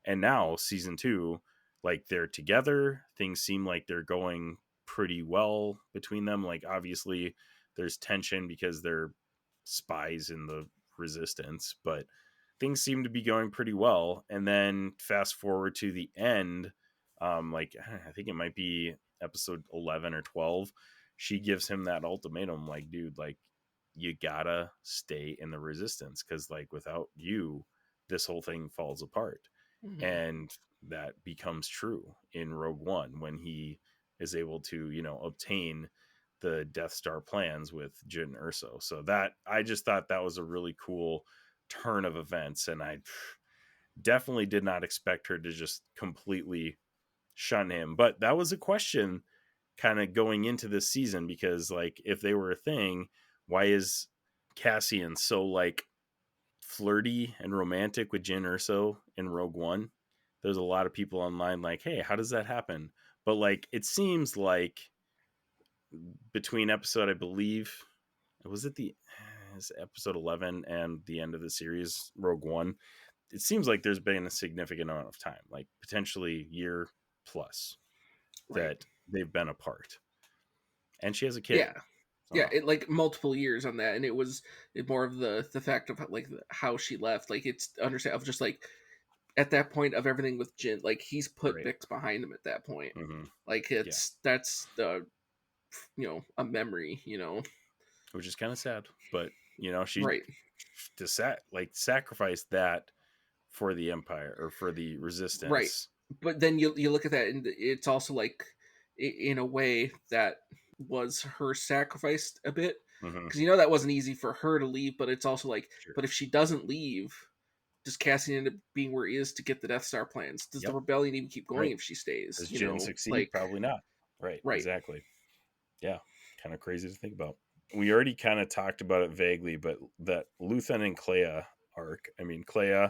And now season 2, like they're together, things seem like they're going pretty well between them. Like obviously there's tension because they're spies in the resistance, but things seem to be going pretty well. And then fast forward to the end, like I think it might be episode 11 or 12, she gives him that ultimatum, like, dude, like you gotta stay in the resistance, because like without you this whole thing falls apart. And that becomes true in Rogue One when he is able to, you know, obtain the Death Star plans with Jyn Erso. So that, I just thought that was a really cool turn of events, and I definitely did not expect her to just completely shun him. But that was a question kind of going into this season, because like if they were a thing, why is Cassian so like flirty and romantic with Jyn Erso in Rogue One? There's a lot of people online like, hey, how does that happen? But like it seems like between episode, I believe was it the episode 11 and the end of the series Rogue One, it seems like there's been a significant amount of time, like potentially year plus, that they've been apart, and she has a kid. It like multiple years on that, and it was more of the fact of like how she left. Like it's understandable, just like at that point of everything with Jyn, like he's put Bix behind him at that point. Like that's the, you know, a memory, you know, which is kind of sad, but you know, she sacrificed that for the Empire or for the Resistance, right? But then you look at that, and it's also like in a way that was her sacrificed a bit, because you know that wasn't easy for her to leave, but it's also like, but if she doesn't leave, does Cassian end up being where he is to get the Death Star plans? Does the rebellion even keep going if she stays? Does Jyn succeed? Like, probably not. Right. Exactly. Yeah. Kind of crazy to think about. We already kind of talked about it vaguely, but that Luthen and Clea arc, I mean, Clea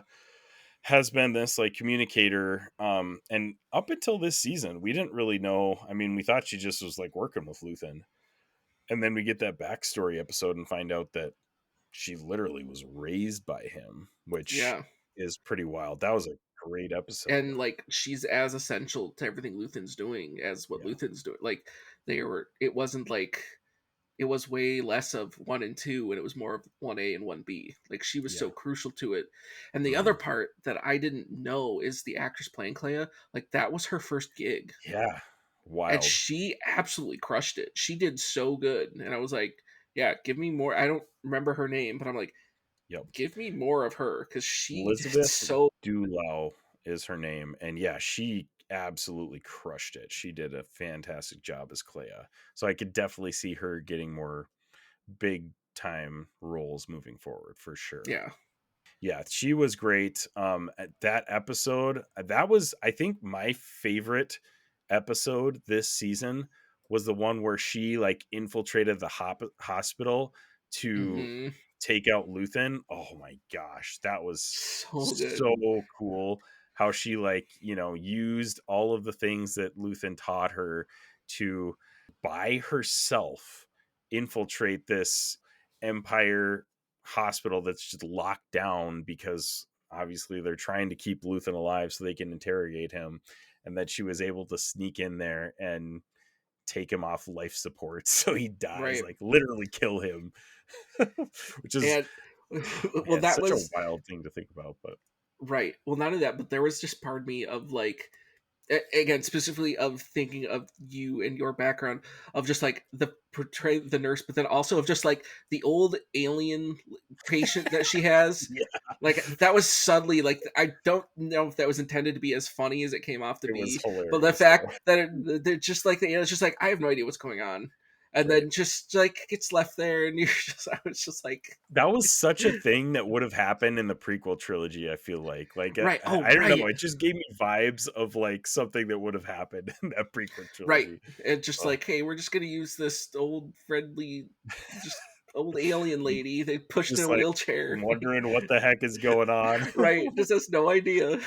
has been this like communicator, and up until this season we didn't really know. I mean, we thought she just was like working with Luthen, and then we get that backstory episode and find out that she literally was raised by him, which is pretty wild. That was a great episode, and like she's as essential to everything Luthen's doing as what Luthen's doing. Like it wasn't like, it was way less of 1 and 2, and it was more of 1A and 1B. Like she was so crucial to it. And the other part that I didn't know is the actress playing Clea, like that was her first gig. Yeah. Wild. And she absolutely crushed it. She did so good. And I was like, yeah, give me more. I don't remember her name, but I'm like, give me more of her, because she Elizabeth Dulau is her name. And yeah, she absolutely crushed it. She did a fantastic job as Clea. So I could definitely see her getting more big time roles moving forward for sure. Yeah, she was great. That episode, that was, I think, my favorite episode this season was the one where she like infiltrated the hospital to take out Luthen. Oh my gosh, that was so cool. How she like, you know, used all of the things that Luthen taught her to by herself infiltrate this Empire hospital that's just locked down, because obviously they're trying to keep Luthen alive so they can interrogate him, and that she was able to sneak in there and take him off life support so he dies, like literally kill him. Which is well, that such was a wild thing to think about. But well, not only that, but there was just part of me of like, again, specifically of thinking of you and your background of just like the portray the nurse, but then also of just like the old alien patient that she has. Like that was subtly like, I don't know if that was intended to be as funny as it came off to be, but the fact that they're just like it's just like, I have no idea what's going on. And then just like gets left there, and I was just like, that was such a thing that would have happened in the prequel trilogy. I feel like I don't know. It just gave me vibes of like something that would have happened in that prequel trilogy. And just like, hey, we're just gonna use this old friendly, just old alien lady. They pushed in a wheelchair, wondering what the heck is going on. Just has no idea.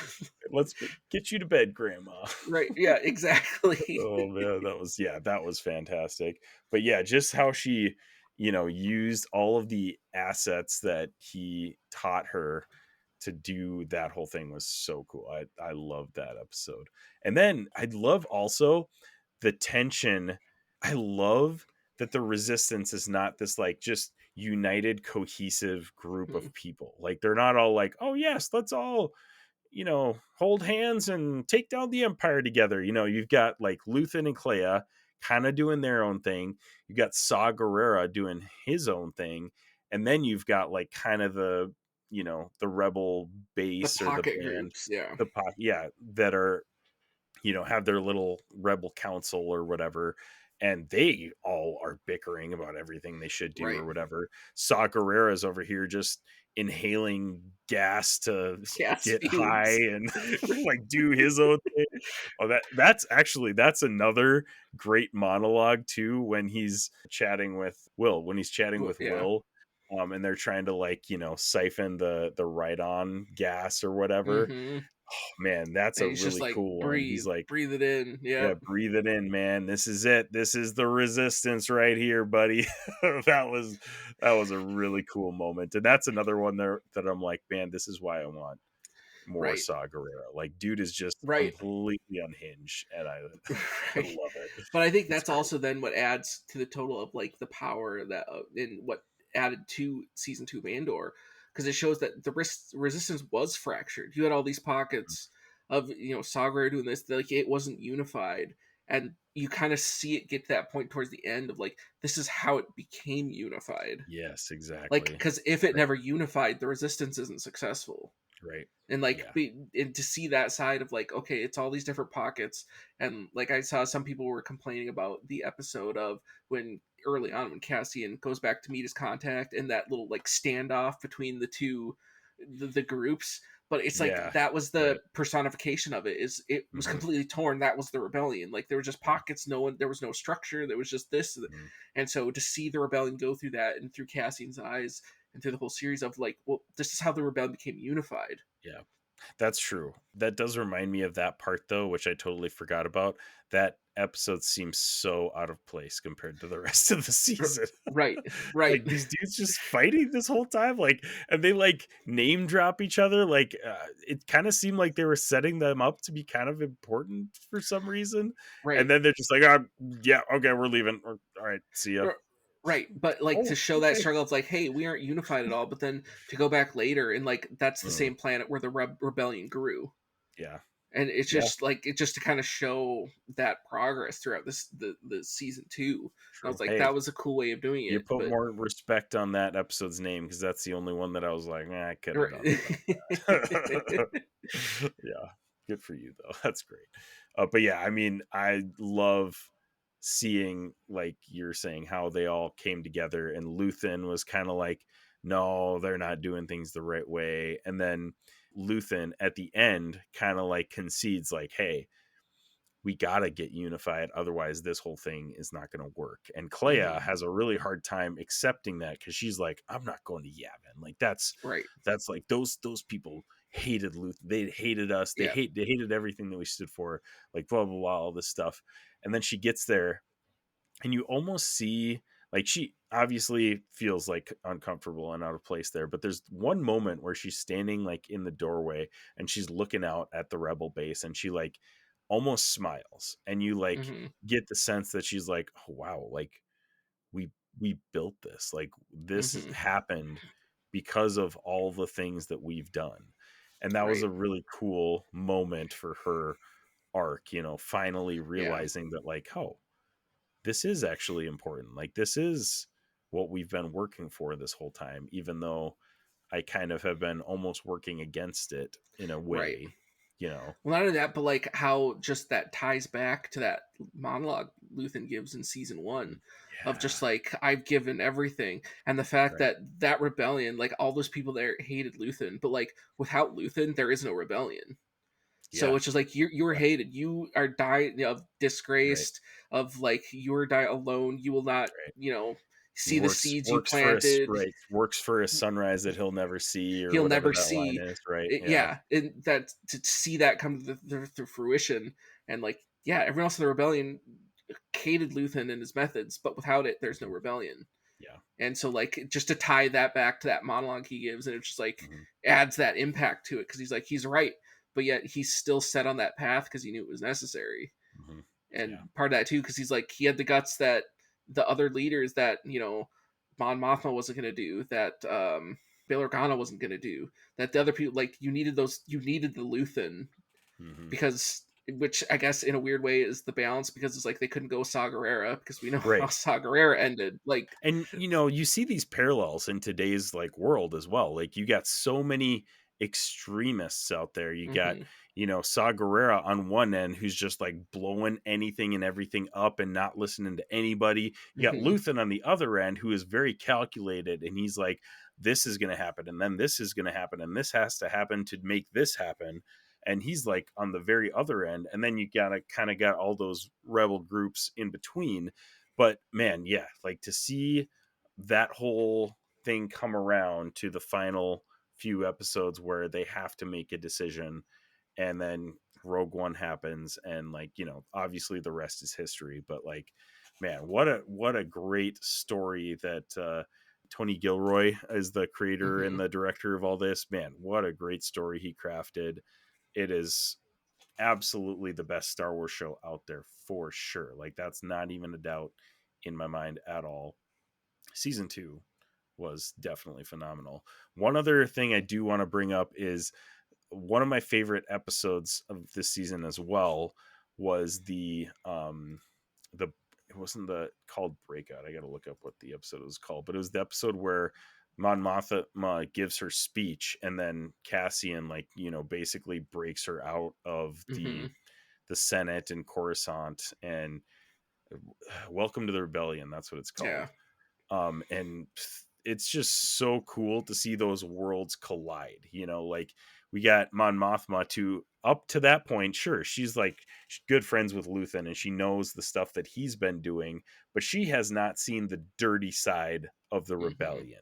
Let's get you to bed, Grandma. Yeah, exactly. Oh man, that was fantastic. But yeah, just how she, used all of the assets that he taught her to do that whole thing was so cool. I love that episode. And then I love also the tension. I love that the resistance is not this like just united, cohesive group of people. Like they're not all like, oh yes, let's all hold hands and take down the Empire together. You've got like Luthen and Clea kind of doing their own thing. You got Saw Gerrera doing his own thing. And then you've got like kind of the rebel base or the band, groups, that are, have their little rebel council or whatever. And they all are bickering about everything they should do or whatever. Saw Gerrera is over here just inhaling gas to get high and like do his own thing. Oh, that's another great monologue too, when he's chatting with Will. Will, and they're trying to like siphon the Ride-On gas or whatever. Oh man, that's a really like, cool one. He's like, breathe it in. Yeah, breathe it in, man. This is it. This is the resistance right here, buddy. that was a really cool moment. And that's another one there that I'm like, man, this is why I want more Saw Gerrera. Like, dude is just completely unhinged, and I love it. But I think that's also then what adds to the total of like the power that in what added to season 2 of Andor, because it shows that the resistance was fractured. You had all these pockets of Saw Gerrera doing this, like it wasn't unified, and you kind of see it get to that point towards the end of like, this is how it became unified. Yes, exactly. Like, because if it never unified, the resistance isn't successful. Right. And like and to see that side of like, okay, it's all these different pockets. And like I saw some people were complaining about the episode of when early on when Cassian goes back to meet his contact and that little like standoff between the two the groups. But it's like that was the personification of it. Is it was completely torn. That was the rebellion. Like there were just pockets. There was no structure. There was just this. And so to see the rebellion go through that and through Cassian's eyes and through the whole series of like, well, this is how the rebellion became unified. Yeah, that's true. That does remind me of that part though, which I totally forgot about. That episode seems so out of place compared to the rest of the season. Right. Like these dudes just fighting this whole time, like, and they like name drop each other. Like it kind of seemed like they were setting them up to be kind of important for some reason. Right. And then they're just like, yeah, okay, we're leaving. All right, see ya. Right, but like to show that struggle, it's like, hey, we aren't unified at all. But then to go back later and like that's the same planet where the rebellion grew. Yeah, and it's just like it just to kind of show that progress throughout the season 2. I was like, that was a cool way of doing it. You put more respect on that episode's name because that's the only one that I was like, I could have done. Yeah, good for you though. That's great. But yeah, I mean, I love seeing, like you're saying, how they all came together, and Luthen was kind of like, no, they're not doing things the right way. And then Luthen at the end kind of like concedes like, hey, we gotta get unified, otherwise this whole thing is not going to work. And Clea has a really hard time accepting that because she's like, I'm not going to Yavin. Like that's like those people hated Luthen. They hated us. They hated everything that we stood for, like blah blah blah, all this stuff. And then she gets there and you almost see, like, she obviously feels like uncomfortable and out of place there, but there's one moment where she's standing like in the doorway and she's looking out at the rebel base and she like almost smiles, and you like Mm-hmm. get the sense that she's like, oh, wow, like we built this, like this Mm-hmm. happened because of all the things that we've done. And that was Right. a really cool moment for her arc, finally Yeah. realizing that like, oh, this is actually important. Like this is what we've been working for this whole time, even though I kind of have been almost working against it in a Right. way, Well, not only that, but like how just that ties back to that monologue Luthen gives in season 1 of Yeah, just like, I've given everything, and the fact right. that rebellion, like all those people there hated Luthen, but like without Luthen there is no rebellion. So Yeah, it's just like you were yeah, hated, you are dying of right, disgraced, of like you are die alone, you will not, right. He see the works seeds you works for us, planted. right? Works for a sunrise that he'll never see, or He'll whatever never that line see is, right? it, Yeah. yeah, and that to see that come to fruition, and like, yeah, everyone else in the rebellion hated Luthen and his methods, but without it there's no Mhm. rebellion. Yeah. And so like just to tie that back to that monologue he gives, and it just like Mhm. adds that impact to it, because he's like, he's right, but yet he's still set on that path because he knew it was necessary. Mhm. And Yeah. part of that too, because he's like, he had the guts that the other leaders that Mon Mothma wasn't going to do, that Bail Organa wasn't going to do, that the other people, like, you needed the Luthen, Mhm. because, which I guess in a weird way is the balance, because it's like they couldn't go Saw Gerrera because we know how Right. Saw Gerrera ended. Like, And you see these parallels in today's like world as well. Like you got so many extremists out there. You got, mm-hmm, Saw Gerrera on one end, who's just like blowing anything and everything up and not listening to anybody. You got mm-hmm, Luthen on the other end, who is very calculated, and he's like, this is going to happen, and then this is going to happen, and this has to happen to make this happen. And he's like on the very other end. And then you gotta kind of got all those rebel groups in between. But man, yeah, like to see that whole thing come around to the final few episodes where they have to make a decision, and then Rogue One happens, and like, obviously the rest is history. But like, man, what a great story that Tony Gilroy is the creator mm-hmm. and the director of all this. Man, what a great story he crafted. It is absolutely the best Star Wars show out there for sure. Like that's not even a doubt in my mind at all. Season 2 was definitely phenomenal. One other thing I do want to bring up is one of my favorite episodes of this season as well was the it wasn't the called Breakout. I got to look up what the episode was called, but it was the episode where Mon Mothma gives her speech, and then Cassian, like, basically breaks her out of Mm-hmm. the Senate in Coruscant, and Welcome to the Rebellion. That's what it's Yeah. called. And it's just so cool to see those worlds collide. Like we got Mon Mothma, to up to that point, sure, she's like good friends with Luthen, and she knows the stuff that he's been doing, but she has not seen the dirty side of the Mm-hmm. rebellion.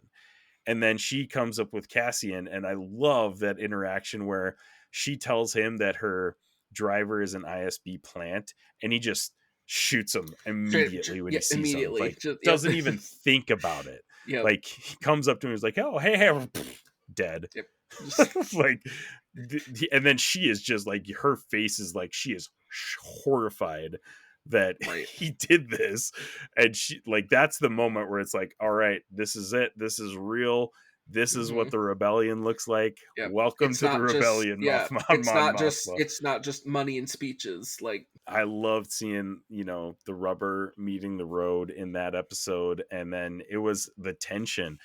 And then she comes up with Cassian, and I love that interaction where she tells him that her driver is an ISB plant, and he just shoots him immediately when Yeah, he sees him. immediately. Like Just, yep. doesn't even think about it. Yep. Like he comes up to him, he's like, "Oh, hey, dead." Yep. Just, Like, and then she is just like, her face is like, she is horrified that right. he did this. And she, like, that's the moment where it's like, all right, this is it, this is real, this is Mm-hmm. what the rebellion looks like. Yep. Welcome It's to the not just, rebellion, yeah, Mon Mothma. it's not just money and speeches. Like, I loved seeing, the rubber meeting the road in that episode. And then it was the tension.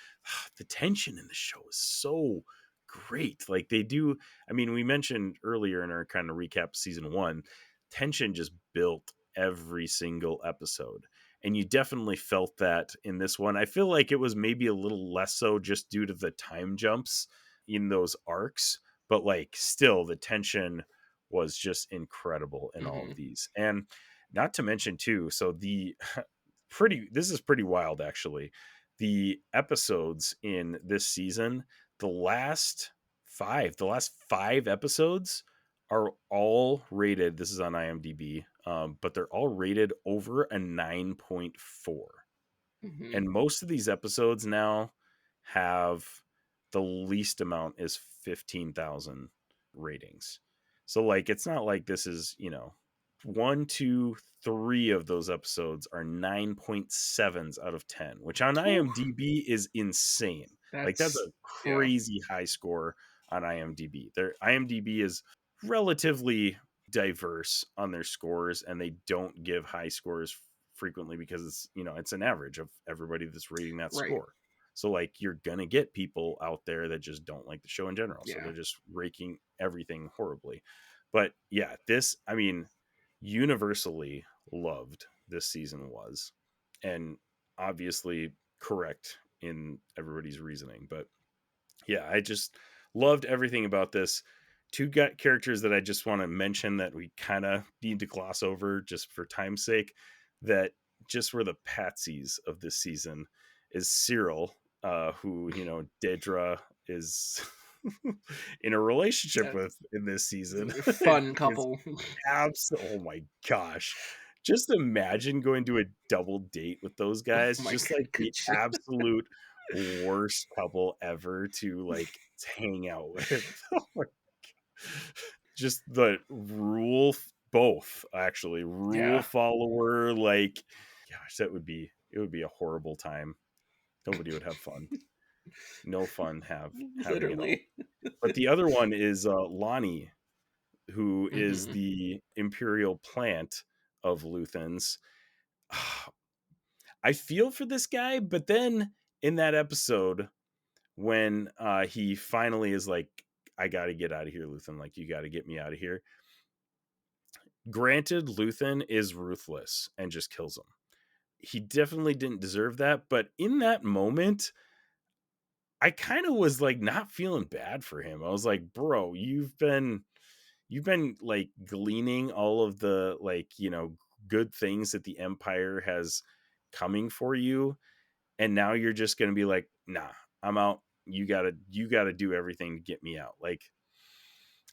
The tension in the show is so great. Like they do, I mean, we mentioned earlier in our kind of recap of season 1, tension just built every single episode. And you definitely felt that in this one. I feel like it was maybe a little less so just due to the time jumps in those arcs, but like still the tension was just incredible in all mm-hmm. of these. And not to mention too, so this is pretty wild actually. The episodes in this season, the last five episodes are all rated, this is on IMDb, but they're all rated over a 9.4. Mm-hmm. And most of these episodes now have, the least amount is 15,000 ratings. So like it's not like this is 1, 2, 3 of those episodes are 9.7s out of 10, which on IMDb is insane. That's a crazy high score on IMDb. Their IMDb is relatively diverse on their scores, and they don't give high scores frequently because it's, it's an average of everybody that's rating that score. So like you're gonna get people out there that just don't like the show in general. So they're just raking everything horribly. But yeah, this, I mean, universally loved this season was, and obviously correct in everybody's reasoning. But yeah, I just loved everything about this. Two characters that I just want to mention that we kind of need to gloss over just for time's sake, that just were the patsies of this season, is Cyril, who, Dedra is in a relationship with in this season. Fun couple. Oh my gosh. Just imagine going to a double date with those guys. Just like the absolute worst couple ever to like hang out with. Oh my God. Just the rule follower, like, gosh, it would be a horrible time. Nobody would have fun. No fun having it all. But the other one is Lonnie, who is the imperial plant of Luthens. I feel for this guy, but then in that episode when he finally is like, I gotta get out of here, Luthen, like you gotta get me out of here. Granted, Luthen is ruthless and just kills him. He definitely didn't deserve that, but in that moment I kind of was like not feeling bad for him. I was like, bro, you've been like gleaning all of the like, good things that the Empire has coming for you, and now you're just going to be like, nah, I'm out. You got to do everything to get me out. Like,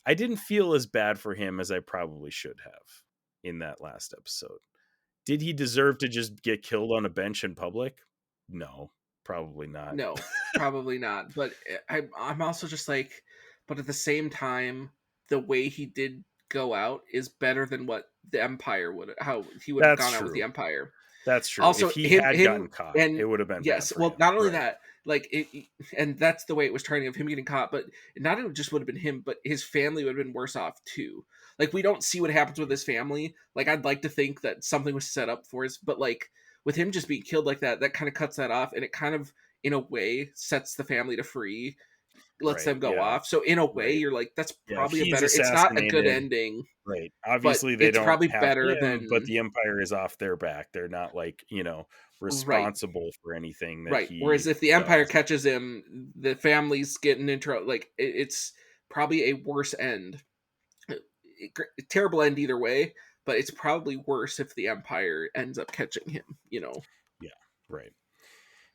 I didn't feel as bad for him as I probably should have in that last episode. Did he deserve to just get killed on a bench in public? No, probably not. No, probably not. But I'm also just like, but at the same time, the way he did go out is better than what the Empire how he would have gone out with the Empire. That's true. Also, if he had gotten caught, it would have been yes. Bad for well, him. not only that, like and that's the way it was turning of him getting caught. But not only just would have been him, but his family would have been worse off too. Like we don't see what happens with his family. Like I'd like to think that something was set up for us, but like with him just being killed like that kind of cuts that off, and it kind of in a way sets the family to free, lets them go off. So in a way, you're like, that's probably a better. It's not a good ending, right? Obviously, they don't probably have better him, than. But the Empire is off their back. They're not like responsible for anything. That Whereas if the Empire catches him, the family's getting into like it's probably a worse end. Terrible end either way, but it's probably worse if the Empire ends up catching him. Yeah. Right.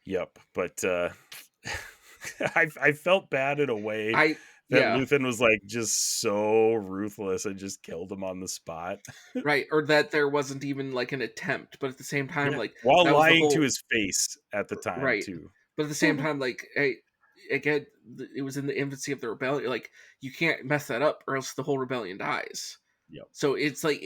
Yep. But I felt bad in a way that Luthen was like just so ruthless and just killed him on the spot. Right. Or that there wasn't even like an attempt, but at the same time, like while lying to his face at the time too. But at the same time, like, hey, again, it was in the infancy of the rebellion. Like, you can't mess that up, or else the whole rebellion dies. Yep. So it's like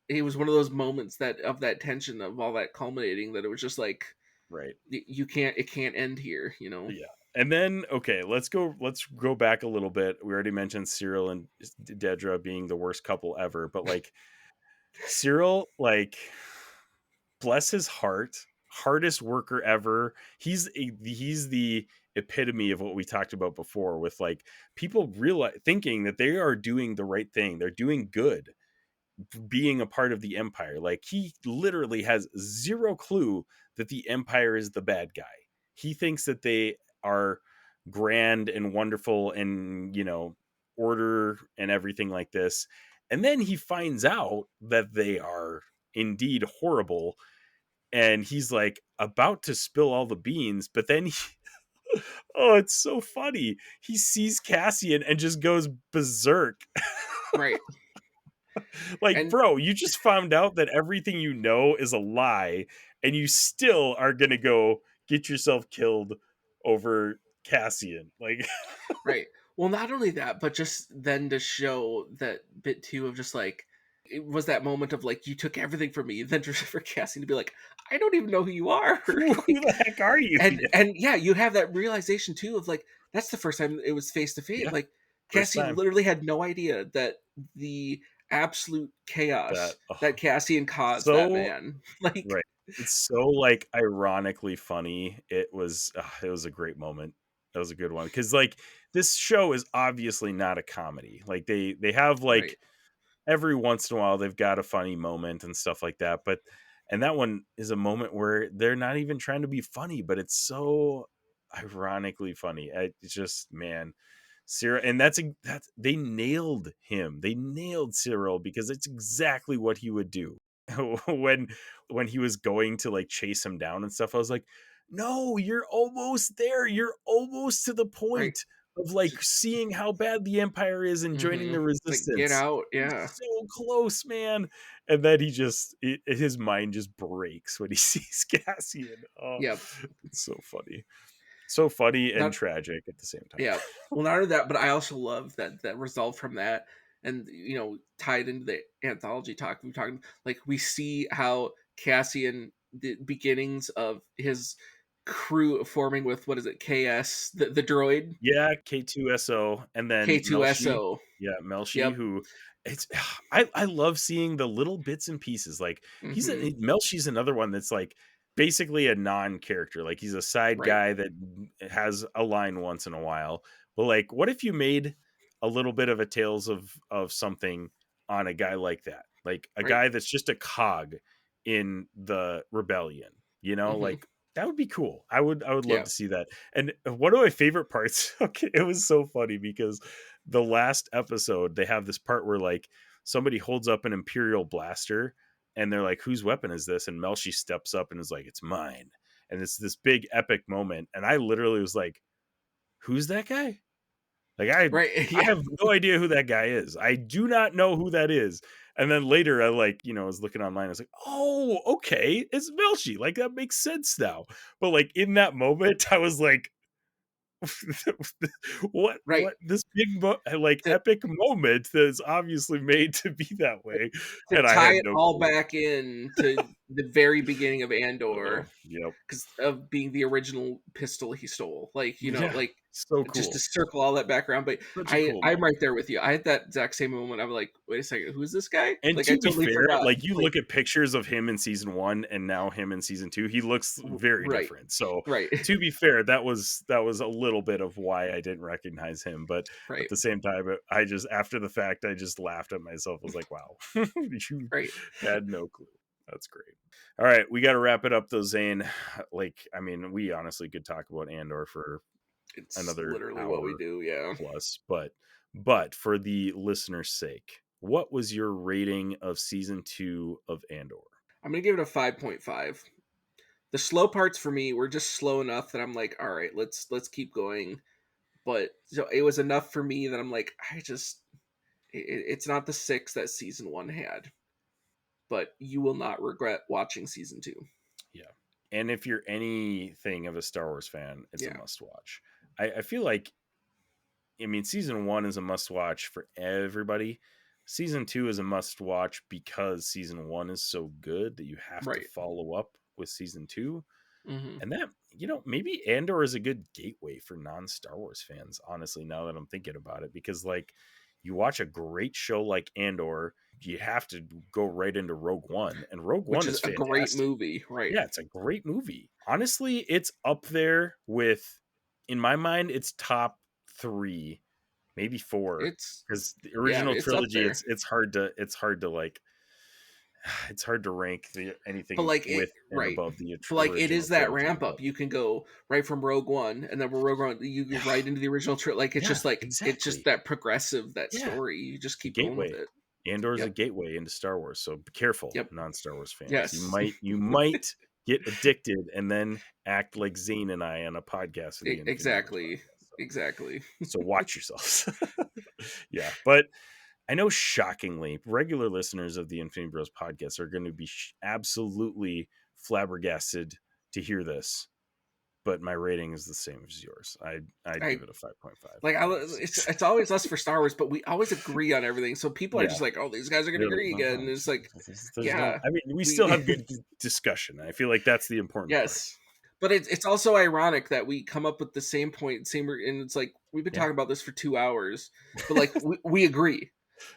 it was one of those moments that of that tension of all that culminating that it was just like, right, it can't end here, Yeah. And then let's go back a little bit. We already mentioned Cyril and Dedra being the worst couple ever, but like Cyril, like, bless his heart, hardest worker ever. He's the epitome of what we talked about before, with like people thinking that they are doing the right thing, they're doing good, being a part of the Empire. Like, he literally has zero clue that the Empire is the bad guy. He thinks that they are grand and wonderful and order and everything like this, and then he finds out that they are indeed horrible, and he's like about to spill all the beans, but then oh, it's so funny, he sees Cassian and just goes berserk. Right. Like, bro, you just found out that everything you know is a lie, and you still are gonna go get yourself killed over Cassian. Like, right. Well, not only that, but just then to show that bit too of just like, it was that moment of like, you took everything from me, then just for Cassian to be like, I don't even know who you are. Who the heck are you? And yeah, you have that realization too of like, that's the first time it was face to face. Like Cassian literally had no idea that the absolute chaos that Cassian caused that man. Like, right. It's so like ironically funny. It was a great moment. That was a good one. Cause like this show is obviously not a comedy. Like they have like every once in a while they've got a funny moment and stuff like that. And that one is a moment where they're not even trying to be funny, but it's so ironically funny. It's just, man, Cyril, and that's they nailed him. They nailed Cyril because it's exactly what he would do when he was going to like chase him down and stuff. I was like, no, you're almost there. You're almost to the point of like seeing how bad the Empire is and joining the Resistance. Like, get out, You're so close, man. And then his mind just breaks when he sees Cassian. Oh, it's so funny. So funny and tragic at the same time. Yeah. Well, not only that, but I also love that result from that, and tied into the anthology talk we're talking. Like, we see how Cassian, the beginnings of his crew forming with, what is it, KS, the droid? Yeah, K2SO, and then K2SO. Melshi, who I love seeing the little bits and pieces. Like Melshi's another one that's like basically a non-character. Like he's a side guy that has a line once in a while. But like, what if you made a little bit of a Tales of something on a guy like that? Like a guy that's just a cog in the rebellion, like that would be cool. I would love to see that. And one of my favorite parts, it was so funny because the last episode, they have this part where like somebody holds up an Imperial blaster and they're like, whose weapon is this? And Melshi steps up and is like, it's mine. And it's this big epic moment. And I literally was like, who's that guy? Like I have no idea who that guy is. I do not know who that is. And then later I was looking online. I was like, oh, okay. It's Melshi. Like that makes sense now. But like in that moment, I was like, what this big epic moment that is obviously made to be that way, and I tie it all back in to the very beginning of Andor, because of being the original pistol he stole, like so cool. Just to circle all that background. But I'm right there with you. I had that exact same moment. I'm like, wait a second, who's this guy? And like, to be fair, like you look at pictures of him in season 1 and now him in season 2, he looks very different. So to be fair, that was a little bit of why I didn't recognize him. But at the same time, I just, after the fact, I just laughed at myself. I was like, wow, you had no clue. That's great. All right, we got to wrap it up though, Zane. Like, I mean, we honestly could talk about Andor for another literally what we do, plus. But for the listener's sake, what was your rating of season 2 of Andor? I'm gonna give it a 5.5. The slow parts for me were just slow enough that I'm like, all right, let's keep going. But so it was enough for me that I'm like, it's not the 6 that season 1 had. But you will not regret watching season 2. Yeah. And if you're anything of a Star Wars fan, it's a must watch. I feel like, I mean, season 1 is a must watch for everybody. Season 2 is a must watch because season 1 is so good that you have to follow up with season 2. And that, maybe Andor is a good gateway for non-Star Wars fans, honestly, now that I'm thinking about it, because like you watch a great show like Andor, you have to go right into Rogue One, and Rogue One is fantastic. A great movie, right? Yeah, it's a great movie. Honestly, it's up there with, in my mind, it's top 3, maybe 4. Because the original trilogy, it's hard to like, it's hard to rank anything with and above the but like it is that ramp up. You can go right from Rogue One, and then from Rogue One you go right into the original trilogy. Like it's just like it's just that progressive story. You just keep going with it. Andor is a gateway into Star Wars, so be careful, non-Star Wars fans. Yes. You might get addicted and then act like Zayne and I on a podcast. For the exactly. Exactly. So watch yourselves. Yeah, but I know, shockingly, regular listeners of the Infinity Bros podcast are going to be absolutely flabbergasted to hear this. but my rating is the same as yours. I'd give it a 5.5. Like it's always us for Star Wars, but we always agree on everything. So people are just like, "Oh, these guys are going to agree again." And it's like, I mean, we still have good discussion. I feel like that's the important part. But it's also ironic that we come up with the same point, and it's like we've been talking about this for 2 hours, but like we agree.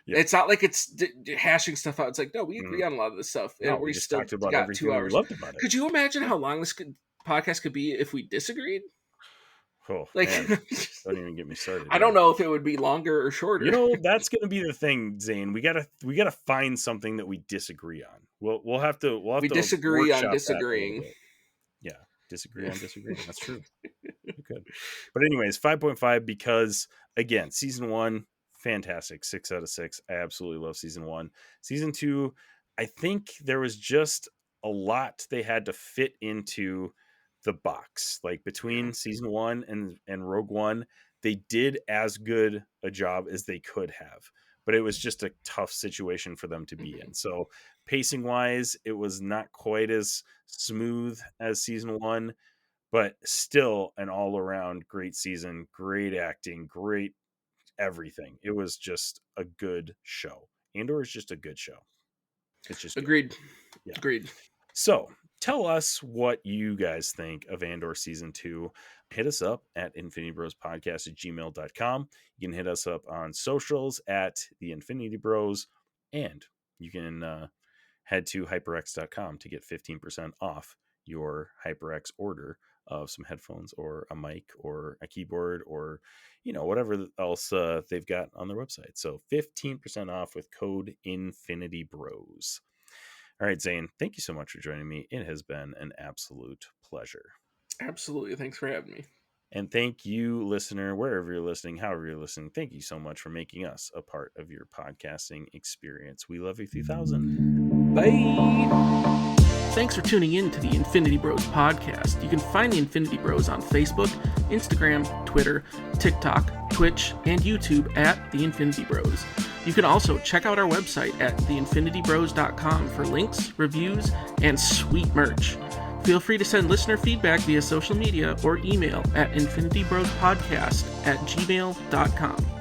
Yeah. It's not like it's hashing stuff out. It's like, no, we agree on a lot of this stuff, and we just still talked about got 2 hours. We loved about it. Could you imagine how long this podcast could be if we disagreed? Oh, like, man, don't even get me started. I don't know if it would be longer or shorter. You know, that's going to be the thing, Zane. We gotta find something that we disagree on. We'll have to disagree on disagreeing. Yeah, disagree on disagreeing. That's true. Good. But anyways, 5.5 because again, season 1, fantastic, 6 out of 6. I absolutely love season 1. Season 2, I think there was just a lot they had to fit into the box. Like between season 1 and Rogue One, they did as good a job as they could have, but it was just a tough situation for them to be in. So pacing wise, it was not quite as smooth as season 1, but still an all around great season, great acting, great everything. It was just a good show. Andor is just a good show. It's just agreed. Yeah. Agreed. So tell us what you guys think of Andor season 2. Hit us up at infinitybrospodcast@gmail.com. You can hit us up on socials at the Infinity Bros, and you can head to hyperx.com to get 15% off your HyperX order of some headphones or a mic or a keyboard or whatever else they've got on their website. So 15% off with code InfinityBros. All right, Zane, thank you so much for joining me. It has been an absolute pleasure. Absolutely. Thanks for having me. And thank you, listener, wherever you're listening, however you're listening. Thank you so much for making us a part of your podcasting experience. We love you 3000. Bye. Thanks for tuning in to the Infinity Bros podcast. You can find the Infinity Bros on Facebook, Instagram, Twitter, TikTok, Twitch, and YouTube at the Infinity Bros. You can also check out our website at theinfinitybros.com for links, reviews, and sweet merch. Feel free to send listener feedback via social media or email at infinitybrospodcast@gmail.com.